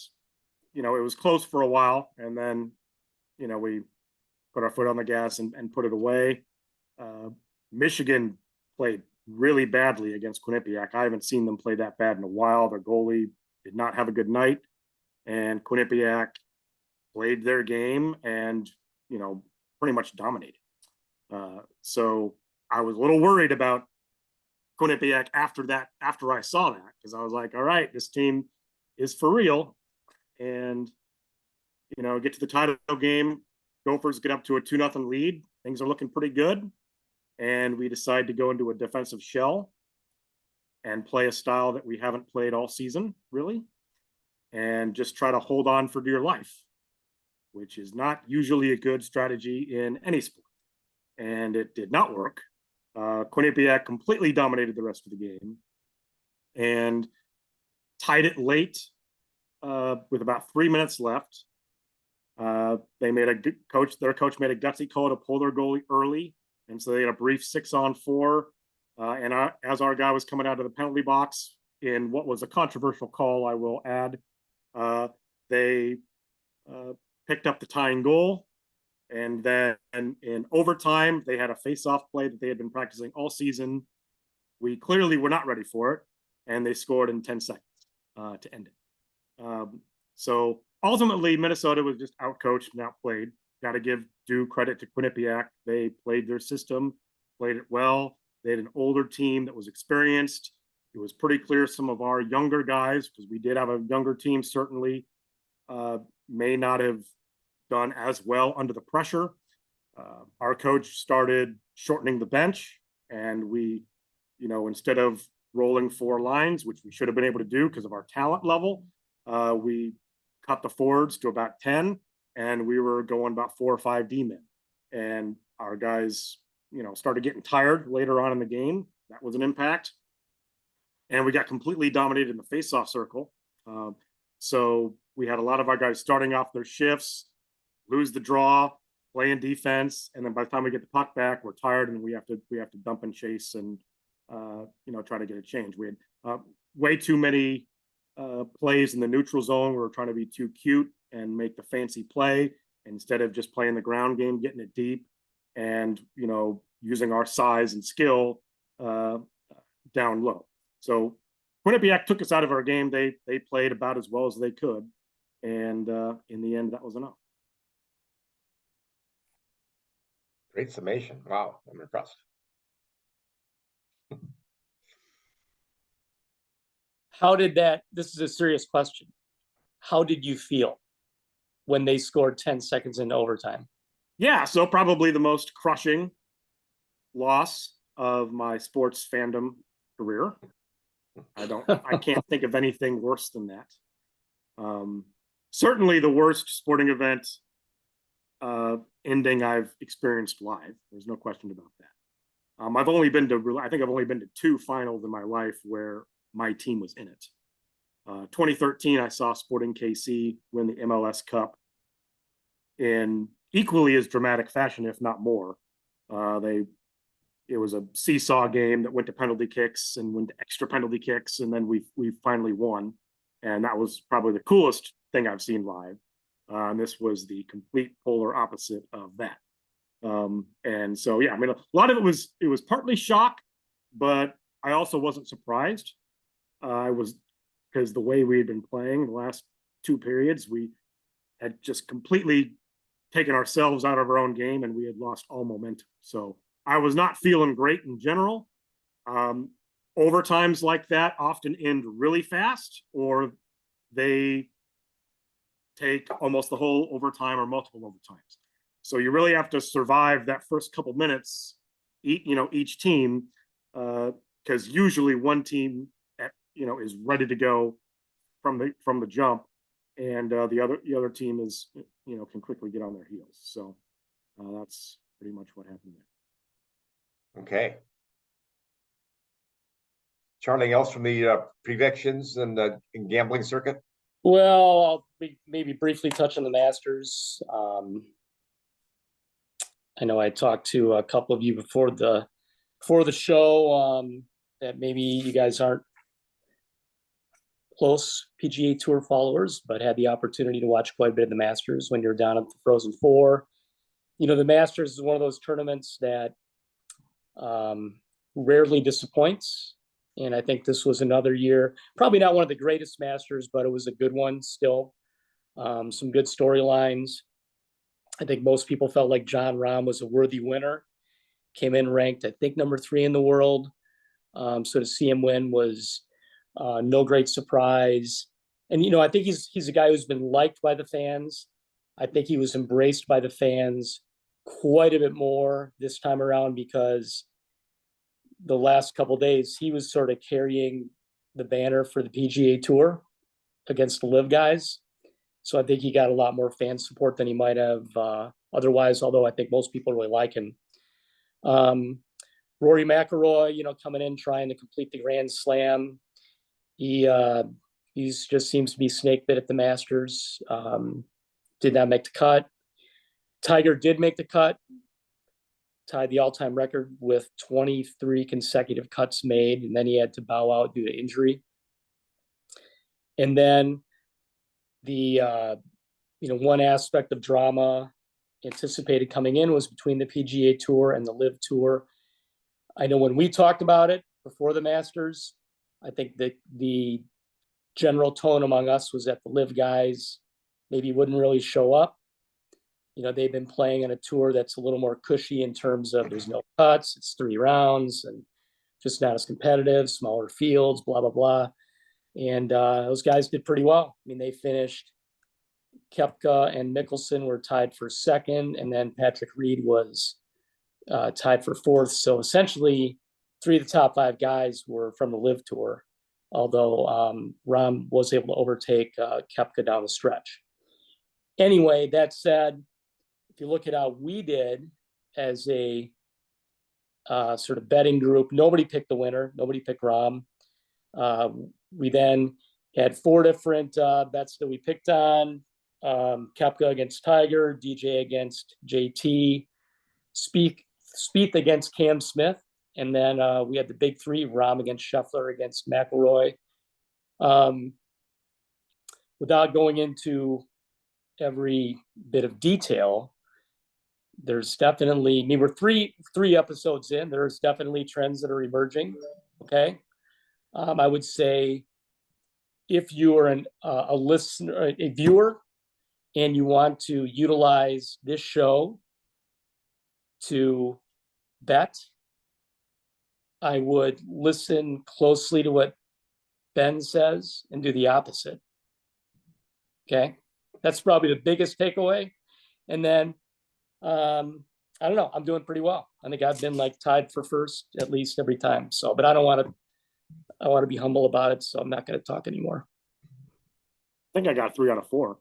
it was close for a while. And then, we put our foot on the gas and put it away. Michigan played really badly against Quinnipiac. I haven't seen them play that bad in a while. Their goalie did not have a good night. And Quinnipiac played their game and, pretty much dominated. So I was a little worried about Quinnipiac after I saw that, because I was like, all right, this team is for real. And, get to the title game, Gophers get up to a 2-0 lead. Things are looking pretty good. And we decide to go into a defensive shell and play a style that we haven't played all season, really, and just try to hold on for dear life, which is not usually a good strategy in any sport. And it did not work. Quinnipiac completely dominated the rest of the game and tied it late with about 3 minutes left. Their coach made a gutsy call to pull their goalie early. And so they had a brief 6-on-4. As our guy was coming out of the penalty box in what was a controversial call, I will add, they picked up the tying goal. And then in overtime, they had a face-off play that they had been practicing all season. We clearly were not ready for it, and they scored in 10 seconds to end it. So ultimately, Minnesota was just outcoached and outplayed. Got to give due credit to Quinnipiac. They played their system, played it well. They had an older team that was experienced. It was pretty clear some of our younger guys, because we did have a younger team, certainly may not have done as well under the pressure. Our coach started shortening the bench, and we, instead of rolling 4 lines, which we should have been able to do because of our talent level, we cut the forwards to about 10, and we were going about 4 or 5 D-men. And our guys, started getting tired later on in the game. That was an impact. And we got completely dominated in the face-off circle. So we had a lot of our guys starting off their shifts, lose the draw, playing defense, and then by the time we get the puck back, we're tired and we have to dump and chase and try to get a change. We had way too many plays in the neutral zone. We were trying to be too cute and make the fancy play instead of just playing the ground game, getting it deep, and using our size and skill down low. So Quinnipiac took us out of our game. They played about as well as they could, and in the end, that was enough. Great summation. Wow, I'm impressed. This is a serious question. How did you feel when they scored 10 seconds into overtime? Yeah, so probably the most crushing loss of my sports fandom career. I can't think of anything worse than that. Certainly the worst sporting event ending I've experienced live. There's no question about that. I've only been to 2 finals in my life where my team was in it. 2013, I saw Sporting KC win the MLS Cup in equally as dramatic fashion, if not more. It was a seesaw game that went to penalty kicks and went to extra penalty kicks, and then we finally won. And that was probably the coolest thing I've seen live. And this was the complete polar opposite of that. And so, yeah, a lot of it was partly shock, but I also wasn't surprised. Because the way we had been playing the last 2 periods, we had just completely taken ourselves out of our own game, and we had lost all momentum. So I was not feeling great in general. Overtimes like that often end really fast, or they take almost the whole overtime or multiple overtimes. So you really have to survive that first couple minutes, each team, because usually one team, is ready to go from the jump, and the other team is, can quickly get on their heels. So that's pretty much what happened there. Okay. Charlie, else from the predictions and gambling circuit? Well, I'll maybe briefly touch on the Masters. I know I talked to a couple of you before the show that maybe you guys aren't close PGA Tour followers, but had the opportunity to watch quite a bit of the Masters when you're down at the Frozen Four. The Masters is one of those tournaments that rarely disappoints. And I think this was another year, probably not one of the greatest Masters, but it was a good one still. Some good storylines. I think most people felt like Jon Rahm was a worthy winner. came in ranked, I think, number 3 in the world. So to see him win was no great surprise. And, you know, I think he's a guy who's been liked by the fans. I think he was embraced by the fans quite a bit more this time around, because the last couple of days he was sort of carrying the banner for the PGA Tour against the live guys. So I think he got a lot more fan support than he might have otherwise, although I think most people really like him. Rory McIlroy, you know, coming in trying to complete the Grand Slam. He's just seems to be snake bit at the Masters. Did not make the cut. Tiger did make the cut, tied the all-time record with 23 consecutive cuts made, and then he had to bow out due to injury. And then the one aspect of drama anticipated coming in was between the PGA Tour and the Live Tour. I know when we talked about it before the Masters, I think that the general tone among us was that the Live guys maybe wouldn't really show up. You know, they've been playing on a tour that's a little more cushy in terms of there's no cuts, it's 3 rounds, and just not as competitive, smaller fields, blah, blah, blah. And those guys did pretty well. I mean, they finished, Koepka and Mickelson were tied for 2nd, and then Patrick Reed was tied for 4th. So essentially, 3 of the top 5 guys were from the Live Tour, although Rahm was able to overtake Koepka down the stretch. Anyway, that said, if you look at how we did as a sort of betting group, nobody picked the winner. Nobody picked Rahm. We then had 4 different bets that we picked on. Koepka against Tiger, DJ against JT, Spieth against Cam Smith, and then we had the big 3, Rahm against Scheffler against McIlroy. Without going into every bit of detail, there's definitely, I mean, we're three episodes in, there's definitely trends that are emerging. Okay. I would say if you are a listener, a viewer, and you want to utilize this show to bet, I would listen closely to what Ben says and do the opposite. Okay. That's probably the biggest takeaway. And then, I don't know, I'm doing pretty well. I think I've been like tied for first at least every time. So, but I want to be humble about it. So I'm not going to talk anymore. I think I got 3 out of 4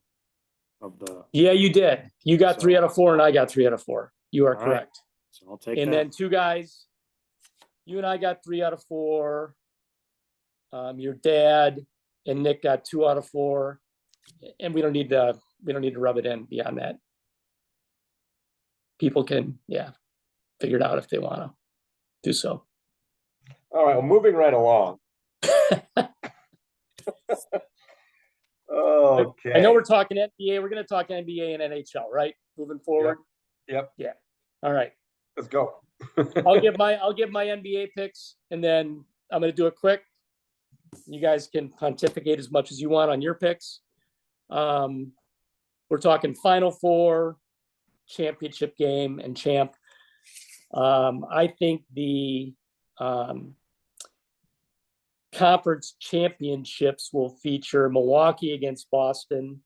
of the. Yeah, you did. You got 3 out of 4 and I got 3 out of 4. You are All right. correct. So I'll take And that. then 2 guys, you and I got 3 out of 4. Your dad and Nick got 2 out of 4. And we don't need to rub it in beyond that. People can, figure it out if they want to do so. All right, well, moving right along. Okay. I know we're talking NBA. We're going to talk NBA and NHL, right? Moving forward. Yep. Yeah. All right. Let's go. I'll give my NBA picks, and then I'm going to do it quick. You guys can pontificate as much as you want on your picks. We're talking Final Four, championship game, and champ. I think the conference championships will feature Milwaukee against Boston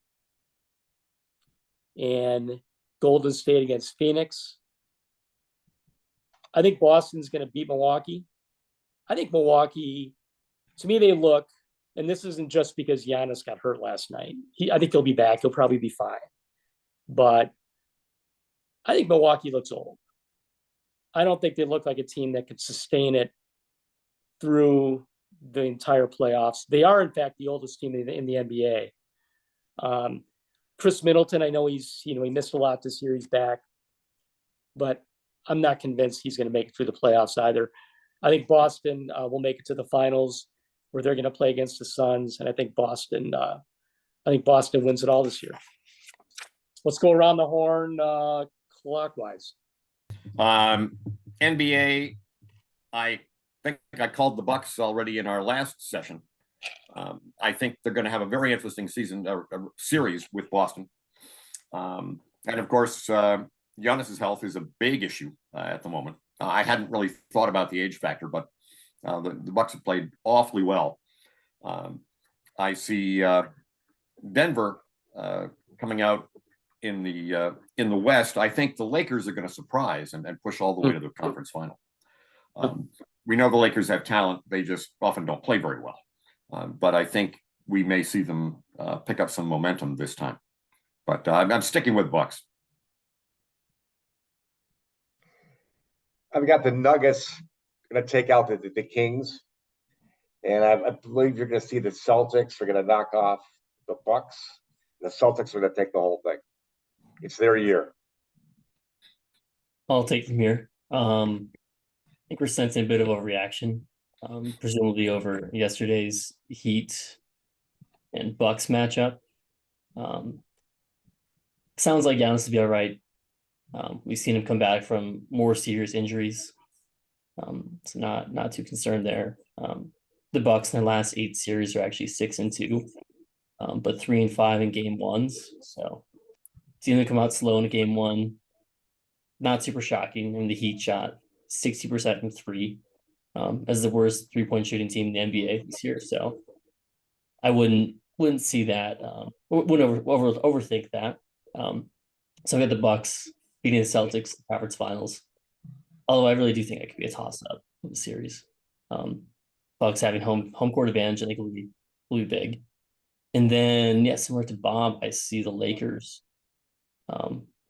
and Golden State against Phoenix. I think Boston's going to beat Milwaukee. I think Milwaukee, to me, they look, and this isn't just because Giannis got hurt last night. I think he'll be back. He'll probably be fine. But I think Milwaukee looks old. I don't think they look like a team that could sustain it through the entire playoffs. They are, in fact, the oldest team in the NBA. Chris Middleton, I know he missed a lot this year. He's back. But I'm not convinced he's going to make it through the playoffs either. I think Boston will make it to the finals where they're going to play against the Suns. And I think Boston wins it all this year. Let's go around the horn clockwise. NBA, I think I called the Bucks already in our last session. I think they're going to have a very interesting series with Boston. And of course, Giannis's health is a big issue at the moment. I hadn't really thought about the age factor, but the Bucks have played awfully well. I see Denver coming out in the West. I think the Lakers are going to surprise and push all the way to the conference final. We know the Lakers have talent; they just often don't play very well. But I think we may see them pick up some momentum this time. But I'm sticking with Bucks. I've got the Nuggets going to take out the Kings, and I believe you're going to see the Celtics are going to knock off the Bucks. The Celtics are going to take the whole thing. It's their year. I'll take them here. I think we're sensing a bit of a reaction, presumably over yesterday's Heat and Bucks matchup. Sounds like Giannis will be all right. We've seen him come back from more serious injuries. So not too concerned there. The Bucks in their last 8 series are actually 6-2, but 3-5 in game ones. So seeing them come out slow in game one, not super shocking. And the Heat shot 60% from 3, as the worst 3-point shooting team in the NBA this year. So I wouldn't see that. Wouldn't overthink that. So I got the Bucks beating the Celtics in the conference finals. Although I really do think it could be a toss-up of the series. Bucks having home court advantage, I think will be big. And then, yeah, similar to Bob, I see the Lakers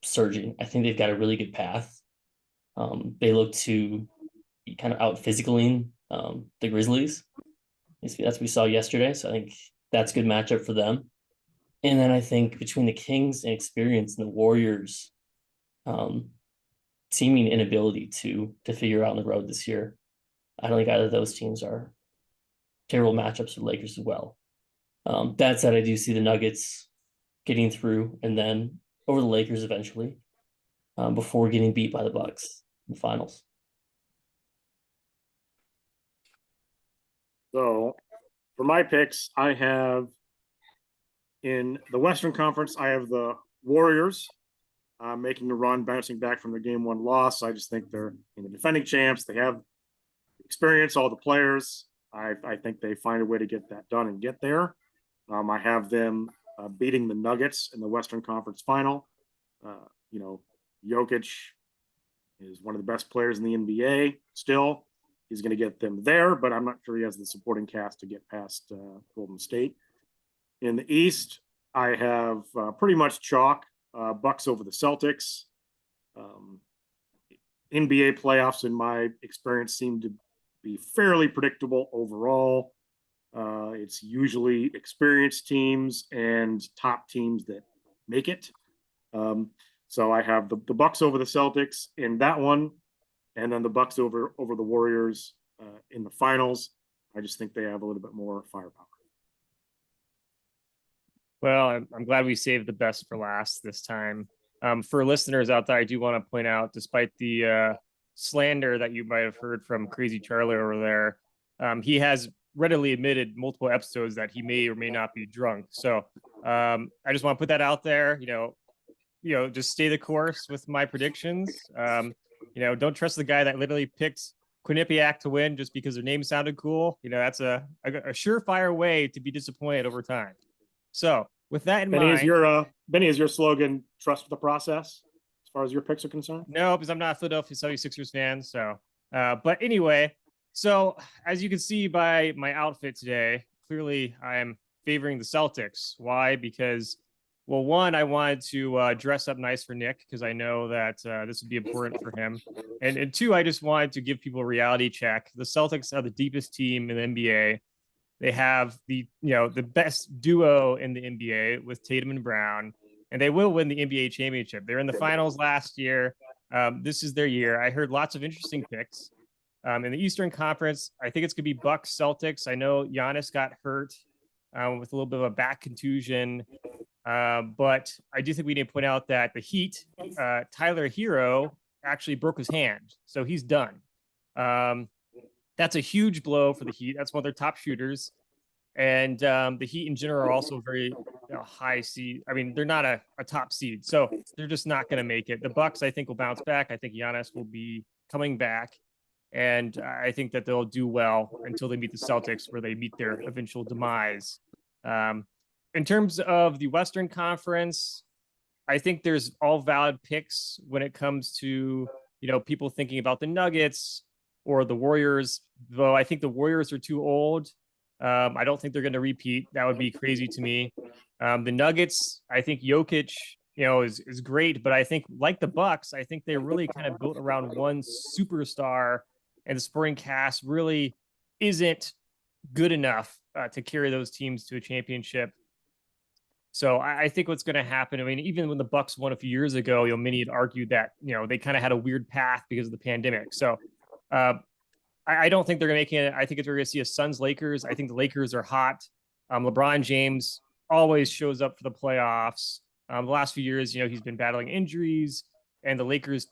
surging. I think they've got a really good path. They look to be kind of out physicaling the Grizzlies. That's what we saw yesterday. So I think that's a good matchup for them. And then I think between the Kings and experience and the Warriors, seeming inability to figure out on the road this year, I don't think either of those teams are terrible matchups for the Lakers as well. That said, I do see the Nuggets getting through and then over the Lakers eventually, before getting beat by the Bucks in the finals. So for my picks, I have in the Western Conference, I have the Warriors making a run, bouncing back from their game 1 loss. I just think they're the defending champs. They have experience, all the players. I think they find a way to get that done and get there. I have them beating the Nuggets in the Western Conference final. Jokic is one of the best players in the NBA still. He's going to get them there, but I'm not sure he has the supporting cast to get past Golden State. In the East, I have pretty much chalk, Bucks over the Celtics. NBA playoffs, in my experience, seem to be fairly predictable overall. It's usually experienced teams and top teams that make it. So I have the Bucks over the Celtics in that one, and then the Bucks over the Warriors in the finals. I just think they have a little bit more firepower. Well, I'm glad we saved the best for last this time. For listeners out there, I do want to point out, despite the slander that you might have heard from Crazy Charlie over there, he has readily admitted multiple episodes that he may or may not be drunk. So I just want to put that out there. Just stay the course with my predictions. Don't trust the guy that literally picked Quinnipiac to win just because their name sounded cool. That's a surefire way to be disappointed over time. So with that in mind, Benny, is your slogan "Trust the process" as far as your picks are concerned? No, because I'm not a Philadelphia 76ers fan. So, but anyway, so as you can see by my outfit today, clearly I am favoring the Celtics. Why? Because, well, one, I wanted to dress up nice for Nick because I know that this would be important for him, and two, I just wanted to give people a reality check. The Celtics are the deepest team in the NBA. They have the best duo in the NBA with Tatum and Brown, and they will win the NBA championship. They're in the finals last year. This is their year. I heard lots of interesting picks. In the Eastern Conference, I think it's going to be Bucks Celtics. I know Giannis got hurt with a little bit of a back contusion, but I do think we need to point out that the Heat, Tyler Hero, actually broke his hand, so he's done. That's a huge blow for the Heat. That's one of their top shooters. And the Heat in general are also very high seed. I mean, they're not a top seed, so they're just not going to make it. The Bucks, I think, will bounce back. I think Giannis will be coming back. And I think that they'll do well until they meet the Celtics, where they meet their eventual demise. In terms of the Western Conference, I think there's all valid picks when it comes to, people thinking about the Nuggets or the Warriors, though I think the Warriors are too old. I don't think they're going to repeat. That would be crazy to me. The Nuggets, I think Jokic, is great, but I think like the Bucks, I think they really kind of built around one superstar, and the supporting cast really isn't good enough to carry those teams to a championship. So I think what's going to happen, I mean, even when the Bucks won a few years ago, many had argued that, they kind of had a weird path because of the pandemic. So I don't think they're going to make it. I think we're going to see a Suns Lakers. I think the Lakers are hot. LeBron James always shows up for the playoffs. The last few years, he's been battling injuries, and the Lakers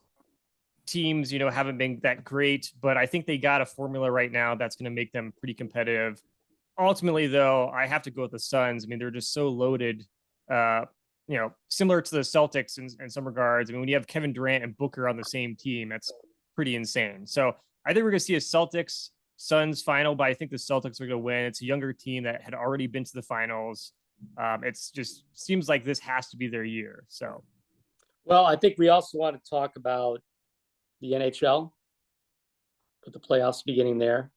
teams, haven't been that great, but I think they got a formula right now that's going to make them pretty competitive. Ultimately, though, I have to go with the Suns. I mean, they're just so loaded, similar to the Celtics in some regards. I mean, when you have Kevin Durant and Booker on the same team, that's pretty insane. So I think we're going to see a Celtics Suns final, but I think the Celtics are going to win. It's a younger team that had already been to the finals. It's just seems like this has to be their year. So, well, I think we also want to talk about the NHL, with the playoffs beginning there.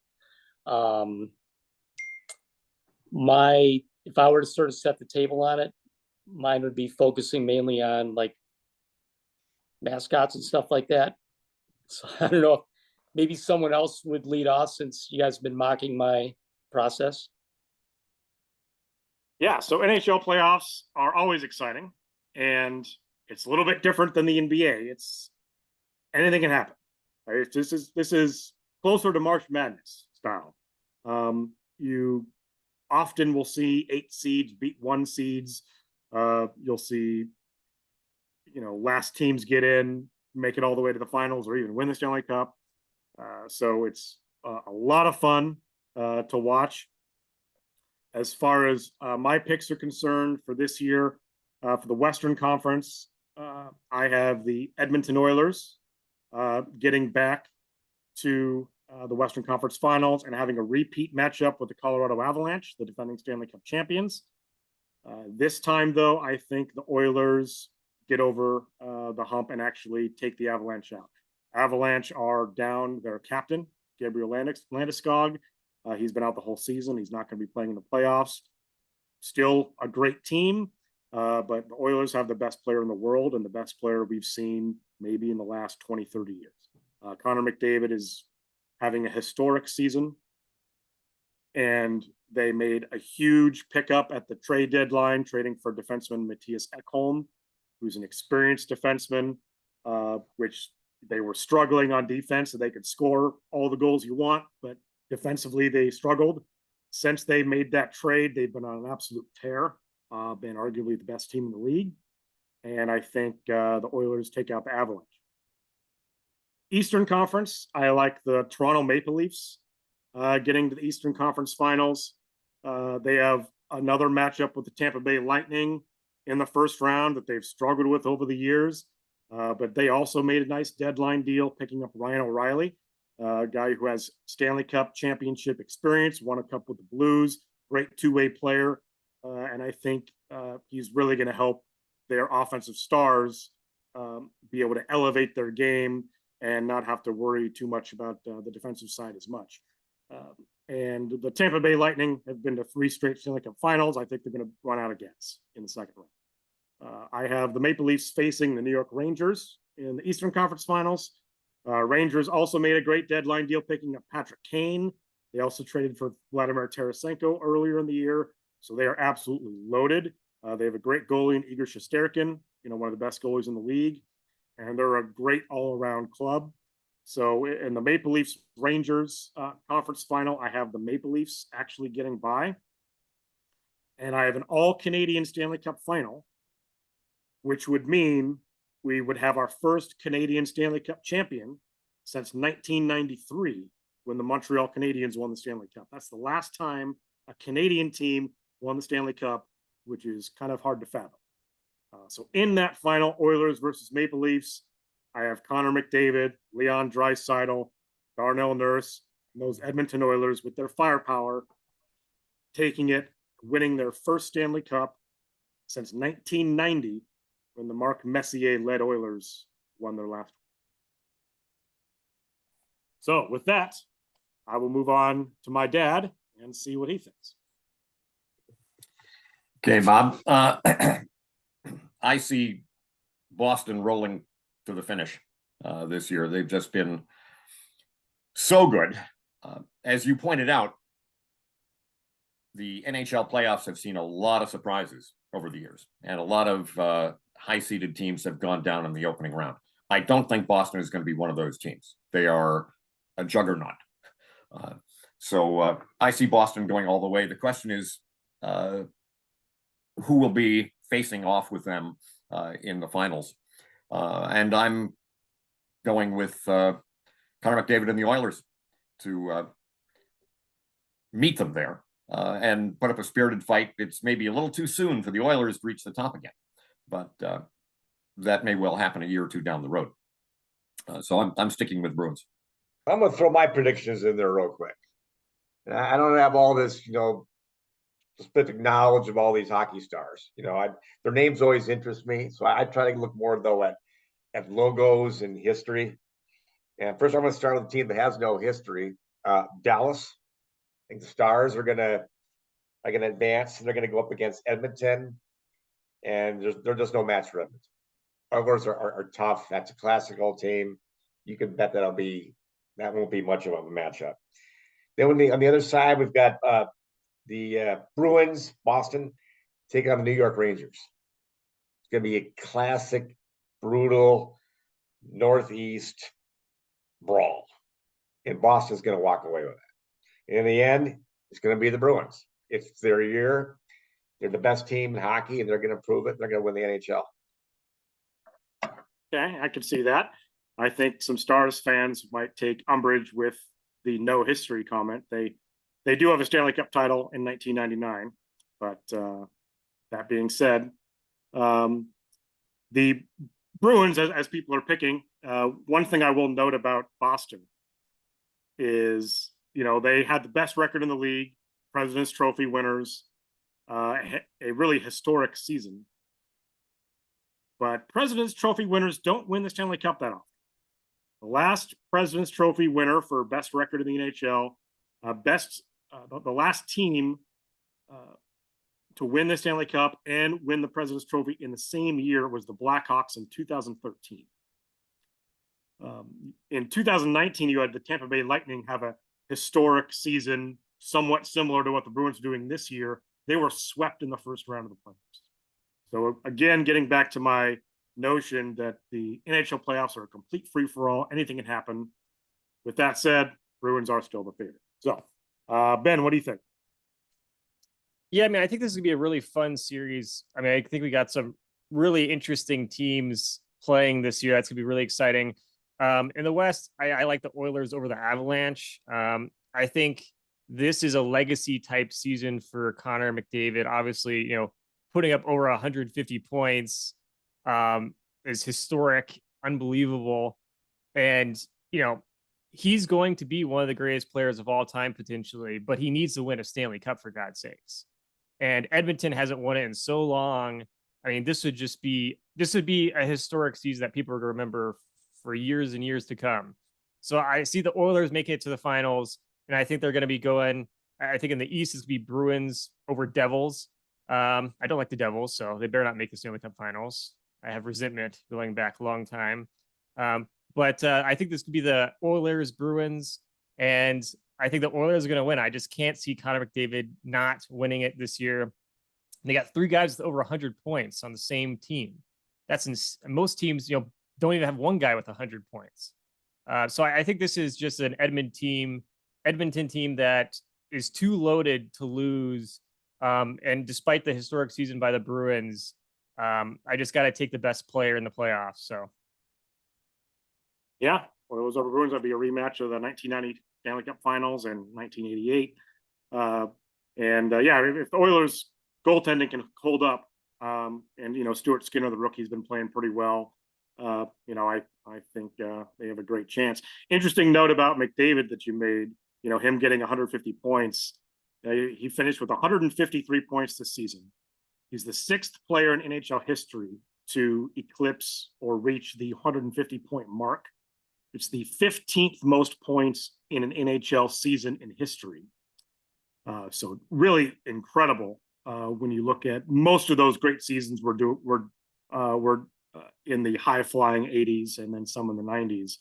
If I were to sort of set the table on it, mine would be focusing mainly on like mascots and stuff like that. So I don't know if maybe someone else would lead off, since you guys have been mocking my process. Yeah, so NHL playoffs are always exciting, and it's a little bit different than the NBA. It's anything can happen. Right? This is closer to March Madness style. You often will see 8 seeds beat 1 seeds. You'll see, last teams get in, make it all the way to the finals, or even win the Stanley Cup. So it's a lot of fun to watch. As far as my picks are concerned for this year, for the Western Conference, I have the Edmonton Oilers getting back to the Western Conference Finals and having a repeat matchup with the Colorado Avalanche, the defending Stanley Cup champions. This time, though, I think the Oilers get over the hump and actually take the Avalanche out. Avalanche are down their captain, Gabriel Landeskog. He's been out the whole season. He's not going to be playing in the playoffs. Still a great team, but the Oilers have the best player in the world and the best player we've seen maybe in the last 20, 30 years. Connor McDavid is having a historic season, and they made a huge pickup at the trade deadline, trading for defenseman Matthias Ekholm, who's an experienced defenseman, which they were struggling on defense, so they could score all the goals you want, but defensively they struggled. Since they made that trade, they've been on an absolute tear, been arguably the best team in the league, and I think the Oilers take out the Avalanche. Eastern Conference, I like the Toronto Maple Leafs getting to the Eastern Conference Finals. They have another matchup with the Tampa Bay Lightning in the first round that they've struggled with over the years. But they also made a nice deadline deal picking up Ryan O'Reilly, a guy who has Stanley Cup championship experience, won a cup with the Blues, great two-way player. And I think he's really going to help their offensive stars be able to elevate their game and not have to worry too much about the defensive side as much. And the Tampa Bay Lightning have been to 3 straight Stanley Cup finals. I think they're going to run out of gas in the second round. I have the Maple Leafs facing the New York Rangers in the Eastern Conference Finals. Rangers also made a great deadline deal picking up Patrick Kane. They also traded for Vladimir Tarasenko earlier in the year. So they are absolutely loaded. They have a great goalie in Igor Shesterkin, one of the best goalies in the league. And they're a great all-around club. So in the Maple Leafs Rangers conference final, I have the Maple Leafs actually getting by. And I have an all-Canadian Stanley Cup final, which would mean we would have our first Canadian Stanley Cup champion since 1993, when the Montreal Canadiens won the Stanley Cup. That's the last time a Canadian team won the Stanley Cup, which is kind of hard to fathom. So in that final, Oilers versus Maple Leafs, I have Connor McDavid, Leon Draisaitl, Darnell Nurse, and those Edmonton Oilers with their firepower taking it, winning their first Stanley Cup since 1990 when the Mark Messier-led Oilers won their last one. So with that, I will move on to my dad and see what he thinks. Okay, Bob. I see Boston rolling to the finish this year. They've just been so good. As you pointed out, the NHL playoffs have seen a lot of surprises over the years, and a lot of high-seeded teams have gone down in the opening round. I don't think Boston is going to be one of those teams. They are a juggernaut. So I see Boston going all the way. The question is, who will be facing off with them in the finals? And I'm going with Connor McDavid and the Oilers to meet them there and put up a spirited fight. It's maybe a little too soon for the Oilers to reach the top again, but that may well happen a year or two down the road. So I'm sticking with Bruins. I'm going to throw my predictions in there real quick. I don't have all this, specific knowledge of all these hockey stars. Their names always interest me, so I try to look more though at logos and history. And first, I'm going to start with a team that has no history. Dallas. I think the Stars are going to advance. They're going to go up against Edmonton, and they're just no match for Edmonton. Oilers are tough. That's a classical team. You can bet that won't be much of a matchup. Then on the other side, we've got the Bruins, Boston, taking on the New York Rangers. It's going to be a classic, brutal Northeast brawl, and Boston's going to walk away with it. In the end, it's going to be the Bruins. It's their year. They're the best team in hockey, and they're going to prove it. They're going to win the NHL. Okay, I can see that. I think some Stars fans might take umbrage with the no history comment. They do have a Stanley Cup title in 1999, but that being said, the Bruins, as people are picking, one thing I will note about Boston is, they had the best record in the league, President's Trophy winners, a really historic season. But President's Trophy winners don't win the Stanley Cup that often. The last President's Trophy winner for best record in the NHL, the last team to win the Stanley Cup and win the President's Trophy in the same year was the Blackhawks in 2013. In 2019, you had the Tampa Bay Lightning have a historic season, somewhat similar to what the Bruins are doing this year. They were swept in the first round of the playoffs. So again, getting back to my notion that the NHL playoffs are a complete free-for-all, anything can happen. With that said, Bruins are still the favorite. So, Ben, what do you think? Yeah, I think this is going to be a really fun series. I think we got some really interesting teams playing this year. That's going to be really exciting. In the West, I like the Oilers over the Avalanche. I think this is a legacy type season for Connor McDavid. Obviously, putting up over 150 points is historic, unbelievable. And, he's going to be one of the greatest players of all time, potentially, but he needs to win a Stanley Cup, for God's sakes. And Edmonton hasn't won it in so long. This would be a historic season that people are going to remember for years and years to come. So I see the Oilers making it to the finals, and I think they're going to be going, I think in the East, it's going to be Bruins over Devils. I don't like the Devils, so they better not make the Stanley Cup finals. I have resentment going back a long time. But I think this could be the Oilers, Bruins, and I think the Oilers are going to win. I just can't see Connor McDavid not winning it this year. They got 3 guys with over 100 points on the same team. Most teams, don't even have one guy with 100 points. So I think this is just an Edmonton team that is too loaded to lose. And despite the historic season by the Bruins, I just got to take the best player in the playoffs. So, yeah, Oilers over Bruins would be a rematch of the 1990 Stanley Cup Finals and 1988. If the Oilers goaltending can hold up, and Stuart Skinner, the rookie, has been playing pretty well. I think they have a great chance. Interesting note about McDavid that you made, him getting 150 points. He finished with 153 points this season. He's the 6th player in NHL history to eclipse or reach the 150 point mark. It's the 15th most points in an NHL season in history. So really incredible when you look at most of those great seasons were in the high flying 80s and then some in the 90s.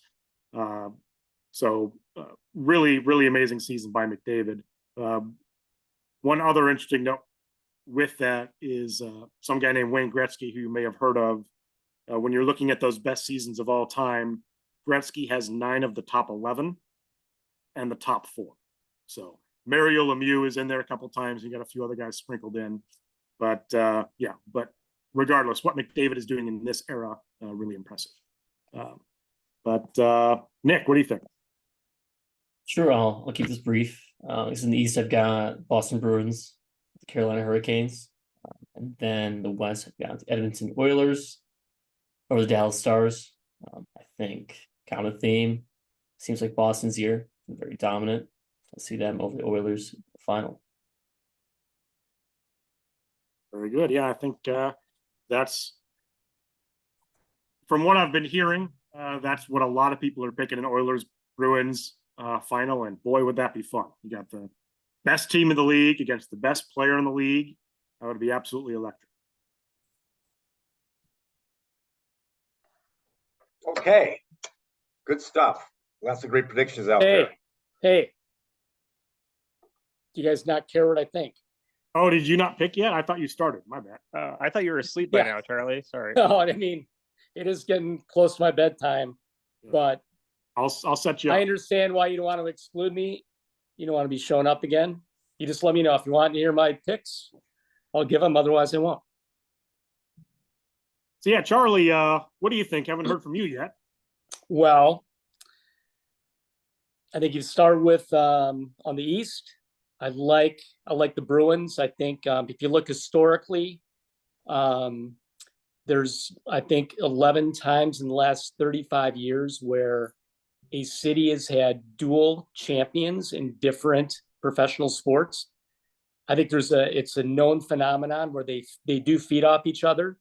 Really, really amazing season by McDavid. One other interesting note with that is some guy named Wayne Gretzky, who you may have heard of. When you're looking at those best seasons of all time, Gretzky has 9 of the top 11 and the top 4. So Mario Lemieux is in there a couple times. You got a few other guys sprinkled in, but regardless, what McDavid is doing in this era, really impressive. Nick, what do you think? Sure, I'll keep this brief. In the East, I've got Boston Bruins, the Carolina Hurricanes, and then the West, I've got the Edmonton Oilers or the Dallas Stars. I think kind of theme seems like Boston's year, very dominant. I see them over the Oilers in the final. Very good. Yeah, I think that's, from what I've been hearing, that's what a lot of people are picking, an Oilers Bruins final, and boy, would that be fun. You got the best team in the league against the best player in the league. That would be absolutely electric. Okay, good stuff. Lots of great predictions out there. Hey, do you guys not care what I think? Oh, did you not pick yet? I thought you started. My bad. I thought you were asleep by now, Charlie. Sorry. No, I mean, it is getting close to my bedtime, but I'll set you up. I understand why you don't want to exclude me. You don't want to be showing up again. You just let me know if you want to hear my picks. I'll give them. Otherwise, I won't. So yeah, Charlie, what do you think? Haven't heard from you yet. Well, I think you start with on the East. I like the Bruins. I think if you look historically, there's, I think, 11 times in the last 35 years where a city has had dual champions in different professional sports. I think it's a known phenomenon where they do feed off each other.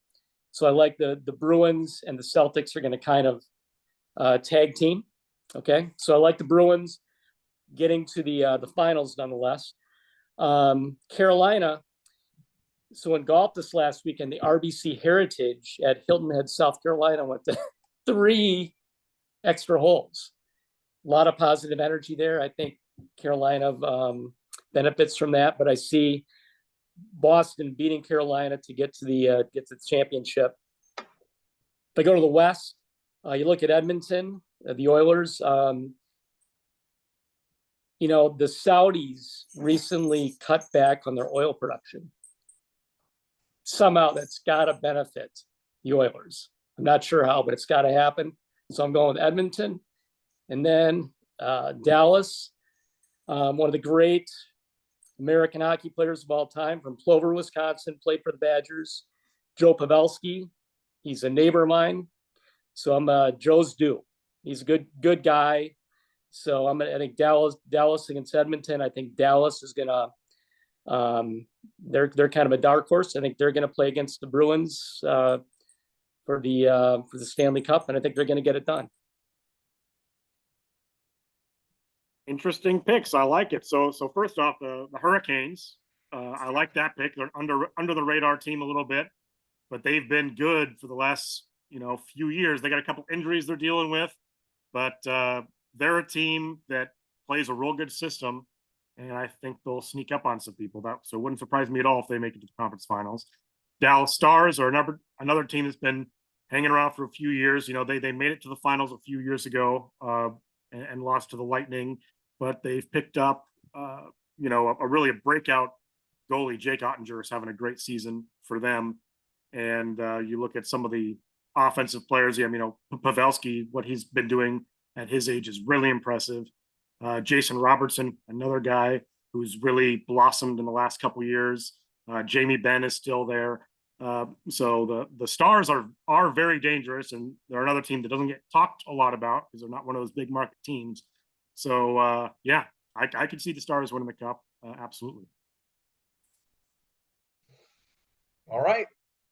So I like the Bruins and the Celtics are going to kind of tag team. Okay, so I like the Bruins getting to the finals nonetheless. Carolina. So in golf this last weekend, the RBC Heritage at Hilton Head, South Carolina, went to 3 extra holes. A lot of positive energy there. I think Carolina benefits from that, but I see Boston beating Carolina to get to the championship. If I go to the West, you look at Edmonton, the Oilers. The Saudis recently cut back on their oil production. Somehow that's got to benefit the Oilers. I'm not sure how, but it's got to happen. So I'm going with Edmonton. And then Dallas, one of the great American hockey players of all time from Plover, Wisconsin, played for the Badgers, Joe Pavelski. He's a neighbor of mine. So I'm Joe's due. He's a good guy. So I think Dallas against Edmonton. I think Dallas is gonna they're kind of a dark horse. I think they're gonna play against the Bruins for the Stanley Cup, and I think they're gonna get it done. Interesting picks. I like it. So first off, the Hurricanes. I like that pick. They're under the radar team a little bit, but they've been good for the last few years. They got a couple injuries they're dealing with, but they're a team that plays a real good system, and I think they'll sneak up on some people. So it wouldn't surprise me at all if they make it to the conference finals. Dallas Stars are another team that's been hanging around for a few years. They made it to the finals a few years ago and lost to the Lightning, but they've picked up a really breakout goalie. Jake Ottinger is having a great season for them. And you look at some of the offensive players. Pavelski, what he's been doing at his age is really impressive. Jason Robertson, another guy who's really blossomed in the last couple of years. Jamie Benn is still there. So the Stars are very dangerous, and they're another team that doesn't get talked a lot about because they're not one of those big market teams. So yeah, I could see the Stars winning the cup. Absolutely. All right.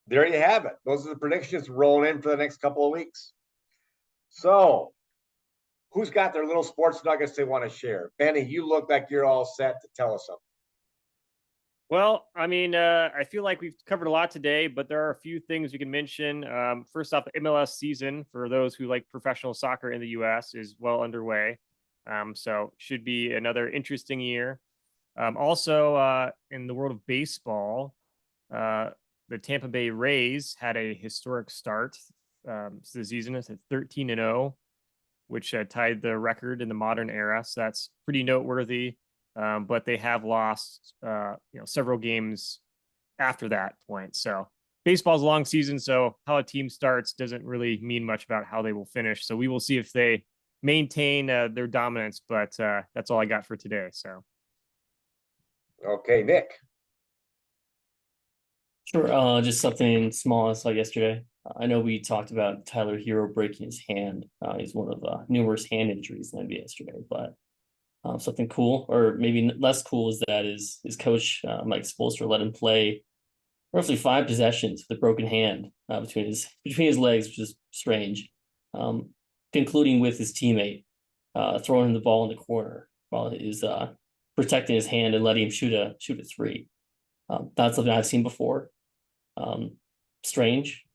There you have it. Those are the predictions rolling in for the next couple of weeks. So, who's got their little sports nuggets they want to share? Benny, you look like you're all set to tell us something. Well, I mean, I feel like we've covered a lot today, but there are a few things we can mention. First off, the MLS season for those who like professional soccer in the U.S. is well underway. So should be another interesting year. Also, in the world of baseball, the Tampa Bay Rays had a historic start to the season. It's at 13-0, which tied the record in the modern era. So that's pretty noteworthy. But they have lost, several games after that point. So baseball's a long season. So how a team starts doesn't really mean much about how they will finish. So we will see if they maintain their dominance. But that's all I got for today. So. Okay, Nick. Sure. Just something small I saw yesterday. I know we talked about Tyler Hero breaking his hand. He's one of numerous hand injuries in the NBA yesterday, but something cool, or maybe less cool, is that his coach, Mike Spoelstra, let him play roughly 5 possessions with a broken hand between his legs, which is strange. Concluding with his teammate throwing him the ball in the corner while he's protecting his hand and letting him shoot a 3. That's something I've seen before. Strange,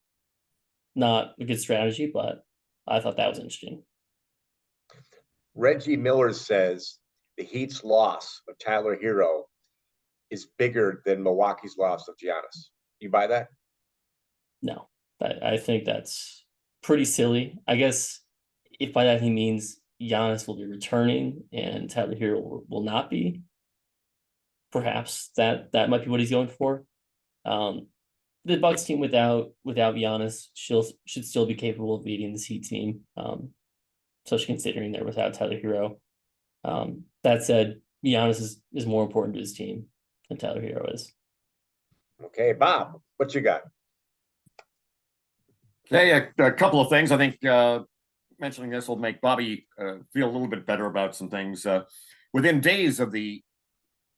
not a good strategy, but I thought that was interesting. Reggie Miller says the Heat's loss of Tyler Hero is bigger than Milwaukee's loss of Giannis. You buy that? No, I think that's pretty silly. I guess if by that he means Giannis will be returning and Tyler Hero will not be, perhaps that might be what he's going for. The Bucks team without Giannis should still be capable of beating this Heat team, especially considering they're without Tyler Hero. That said, Giannis is more important to his team than Tyler Hero is. Okay, Bob, what you got? Okay, a couple of things. I think mentioning this will make Bobby feel a little bit better about some things. Within days of the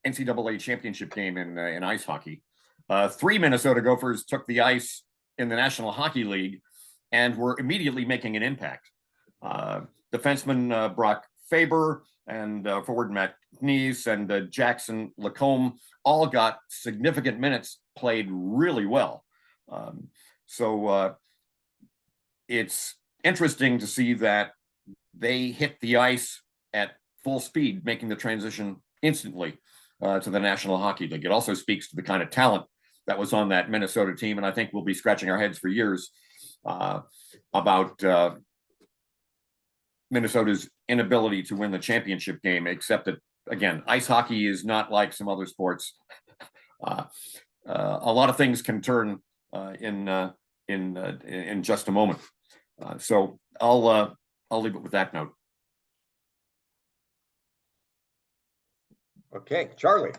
NCAA championship game in ice hockey, 3 Minnesota Gophers took the ice in the National Hockey League and were immediately making an impact. Defenseman Brock Faber and forward Matt Knies and Jackson Lacombe all got significant minutes, played really well. So it's interesting to see that they hit the ice at full speed, making the transition instantly to the National Hockey League. It also speaks to the kind of talent that was on that Minnesota team, and I think we'll be scratching our heads for years about Minnesota's inability to win the championship game, except that, again, ice hockey is not like some other sports. A lot of things can turn in just a moment. So I'll leave it with that note. Okay, Charlie.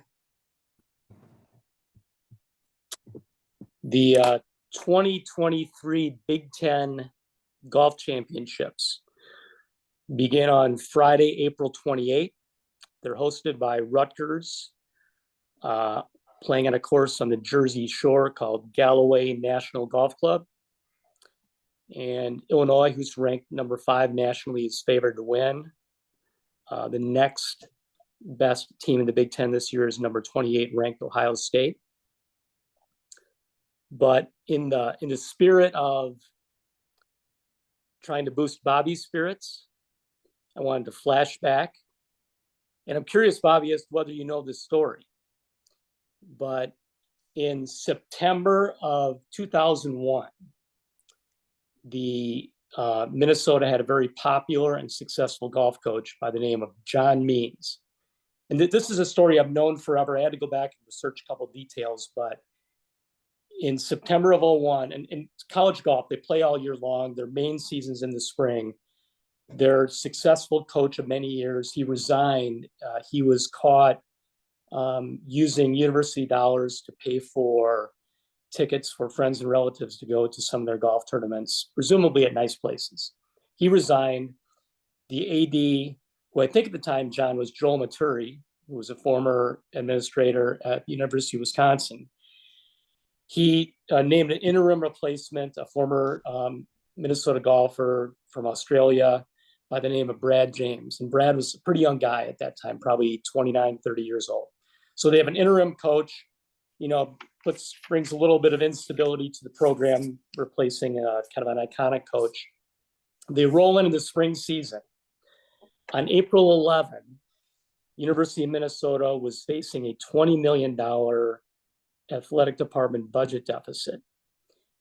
The 2023 Big Ten Golf Championships begin on Friday, April 28th. They're hosted by Rutgers, playing on a course on the Jersey Shore called Galloway National Golf Club. And Illinois, who's ranked number 5 nationally, is favored to win. The next best team in the Big Ten this year is number 28 ranked Ohio State. But in the spirit of trying to boost Bobby's spirits, I wanted to flash back. And I'm curious, Bobby, as to whether you know this story. But in September of 2001, the Minnesota had a very popular and successful golf coach by the name of John Means. And this is a story I've known forever. I had to go back and research a couple of details, but in September of 01, and in college golf, they play all year long. Their main season's in the spring. Their successful coach of many years, he resigned. He was caught using university dollars to pay for tickets for friends and relatives to go to some of their golf tournaments, presumably at nice places. He resigned. The AD, who I think at the time, John, was Joel Maturi, who was a former administrator at the University of Wisconsin. He named an interim replacement, a former Minnesota golfer from Australia by the name of Brad James. And Brad was a pretty young guy at that time, probably 29, 30 years old. So they have an interim coach, brings a little bit of instability to the program, replacing kind of an iconic coach. They roll into the spring season. On April 11, University of Minnesota was facing a $20 million athletic department budget deficit.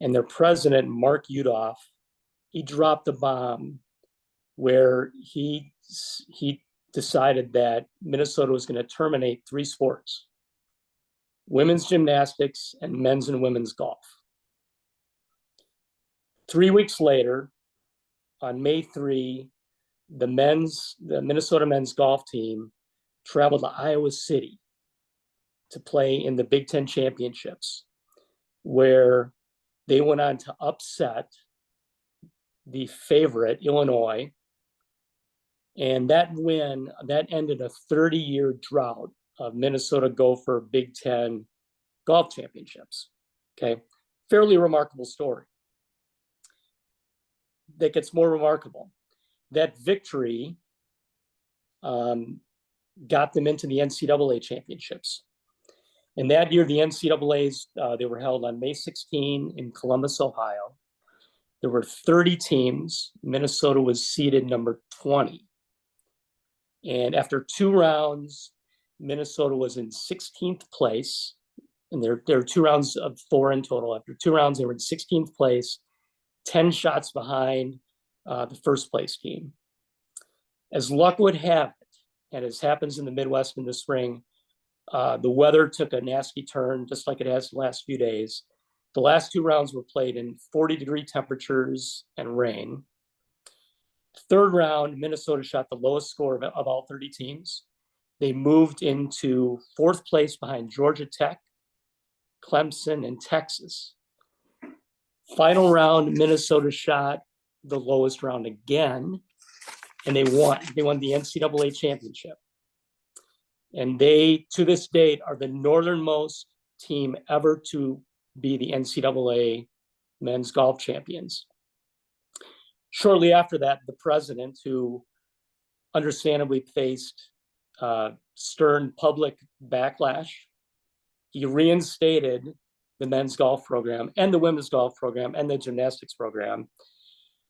And their president, Mark Udoff, he dropped a bomb where he decided that Minnesota was going to terminate 3 sports: women's gymnastics and men's and women's golf. 3 weeks later, on May 3, the Minnesota men's golf team traveled to Iowa City to play in the Big Ten championships, where they went on to upset the favorite, Illinois. And that win, that ended a 30-year drought of Minnesota Gopher Big Ten golf championships. Okay, fairly remarkable story. That gets more remarkable. That victory got them into the NCAA championships. And that year, the NCAAs, they were held on May 16 in Columbus, Ohio. There were 30 teams. Minnesota was seeded number 20. And after 2 rounds, Minnesota was in 16th place. And there were 2 rounds of 4 in total. After 2 rounds, they were in 16th place, 10 shots behind the first place team. As luck would have it, and as happens in the Midwest in the spring, the weather took a nasty turn, just like it has the last few days. The last 2 rounds were played in 40-degree temperatures and rain. Third round, Minnesota shot the lowest score of all 30 teams. They moved into 4th place behind Georgia Tech, Clemson, and Texas. Final round, Minnesota shot the lowest round again, and they won. They won the NCAA championship. And they, to this date, are the northernmost team ever to be the NCAA men's golf champions. Shortly after that, the president, who understandably faced stern public backlash, he reinstated the men's golf program and the women's golf program and the gymnastics program.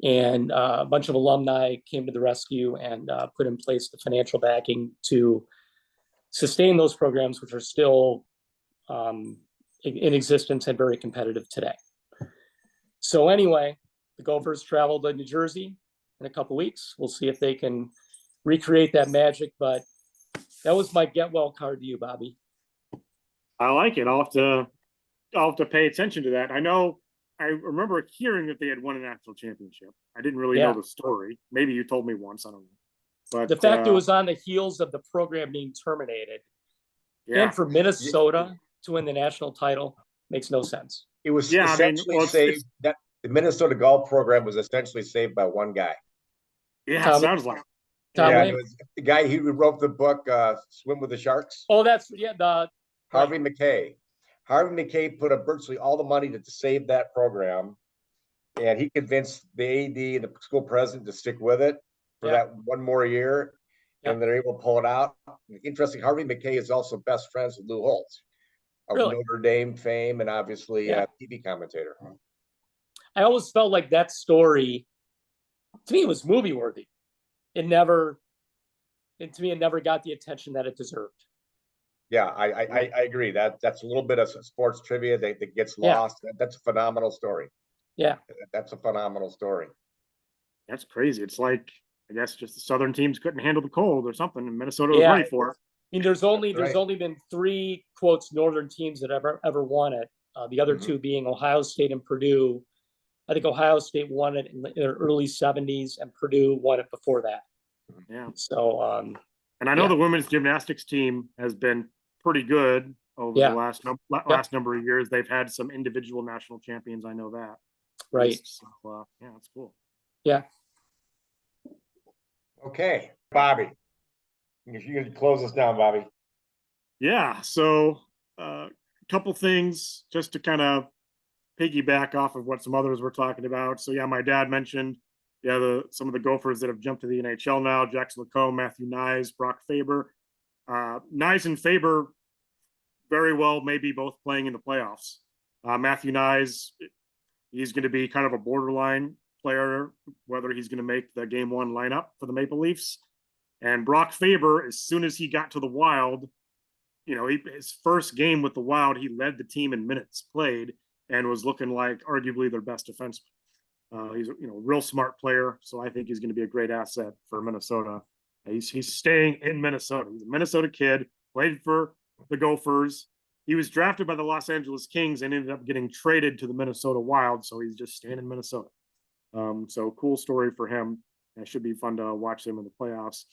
And a bunch of alumni came to the rescue and put in place the financial backing to sustain those programs, which are still in existence and very competitive today. So anyway, the Gophers traveled to New Jersey in a couple weeks. We'll see if they can recreate that magic, but that was my get well card to you, Bobby. I like it. I'll have to pay attention to that. I remember hearing that they had won a national championship. I didn't really know the story. Maybe you told me once, I don't know. But the fact it was on the heels of the program being terminated, and for Minnesota to win the national title makes no sense. It was essentially saved. That the Minnesota golf program was essentially saved by one guy. Yeah, sounds like. It was the guy who wrote the book "Swim with the Sharks." Oh, that's Harvey McKay. Harvey McKay put up virtually all the money to save that program, and he convinced the AD and the school president to stick with it for that one more year, and they're able to pull it out. Interesting, Harvey McKay is also best friends with Lou Holtz of Notre Dame fame and obviously TV commentator. I always felt like that story, to me, it was movie worthy. To me, it never got the attention that it deserved. Yeah, I agree. That's a little bit of sports trivia that gets lost. That's a phenomenal story. Yeah, that's a phenomenal story. That's crazy. It's like, I guess, just the Southern teams couldn't handle the cold or something, and Minnesota was ready for it. I mean, there's only been 3 quotes Northern teams that ever won it. The other 2 being Ohio State and Purdue. I think Ohio State won it in the early 70s, and Purdue won it before that. Yeah. So, and I know the women's gymnastics team has been pretty good over Yeah. the last number of years. They've had some individual national champions. I know that. Right. So, yeah, that's cool. Yeah. Okay, Bobby, if you could close us down, Bobby. Yeah. So a couple things just to kind of piggyback off of what some others were talking about. So yeah, my dad mentioned some of the Gophers that have jumped to the NHL now: Jackson Lacombe, Matthew Nyes, Brock Faber. Nyes and Faber very well may be both playing in the playoffs. Matthew Nyes, he's going to be kind of a borderline player, whether he's going to make the game one lineup for the Maple Leafs. And Brock Faber, as soon as he got to the Wild, his first game with the Wild, he led the team in minutes played and was looking like arguably their best defenseman. He's a real smart player, so I think he's going to be a great asset for Minnesota. He's staying in Minnesota. He's a Minnesota kid, played for the Gophers. He was drafted by the Los Angeles Kings and ended up getting traded to the Minnesota Wild, so he's just staying in Minnesota. So cool story for him. It should be fun to watch them in the playoffs.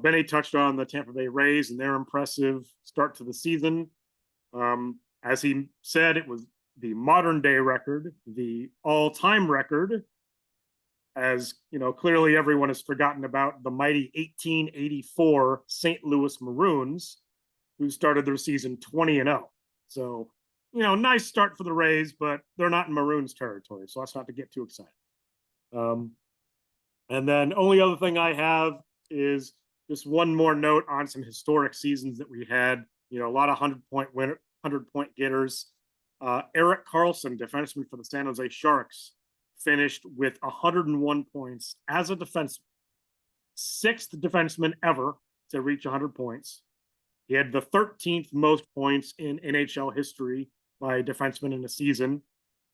Benny touched on the Tampa Bay Rays and their impressive start to the season. As he said, it was the modern day record, the all-time record. As clearly everyone has forgotten about the mighty 1884 St. Louis Maroons, who started their season 20-0. So, nice start for the Rays, but they're not in Maroons territory, so that's not to get too excited. And then only other thing I have is just one more note on some historic seasons that we had. A lot of 100-point getters. Erik Karlsson, defenseman for the San Jose Sharks, finished with 101 points as a defenseman. Sixth defenseman ever to reach 100 points. He had the 13th most points in NHL history by a defenseman in a season.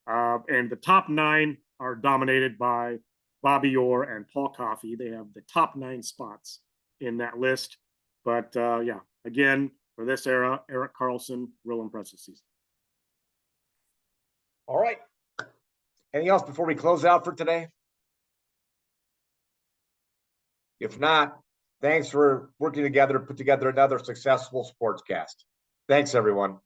And the top 9 are dominated by Bobby Orr and Paul Coffey. They have the top 9 spots in that list. But yeah, again, for this era, Erik Karlsson, real impressive season. All right. Anything else before we close out for today? If not, thanks for working together to put together another successful sportscast. Thanks, everyone.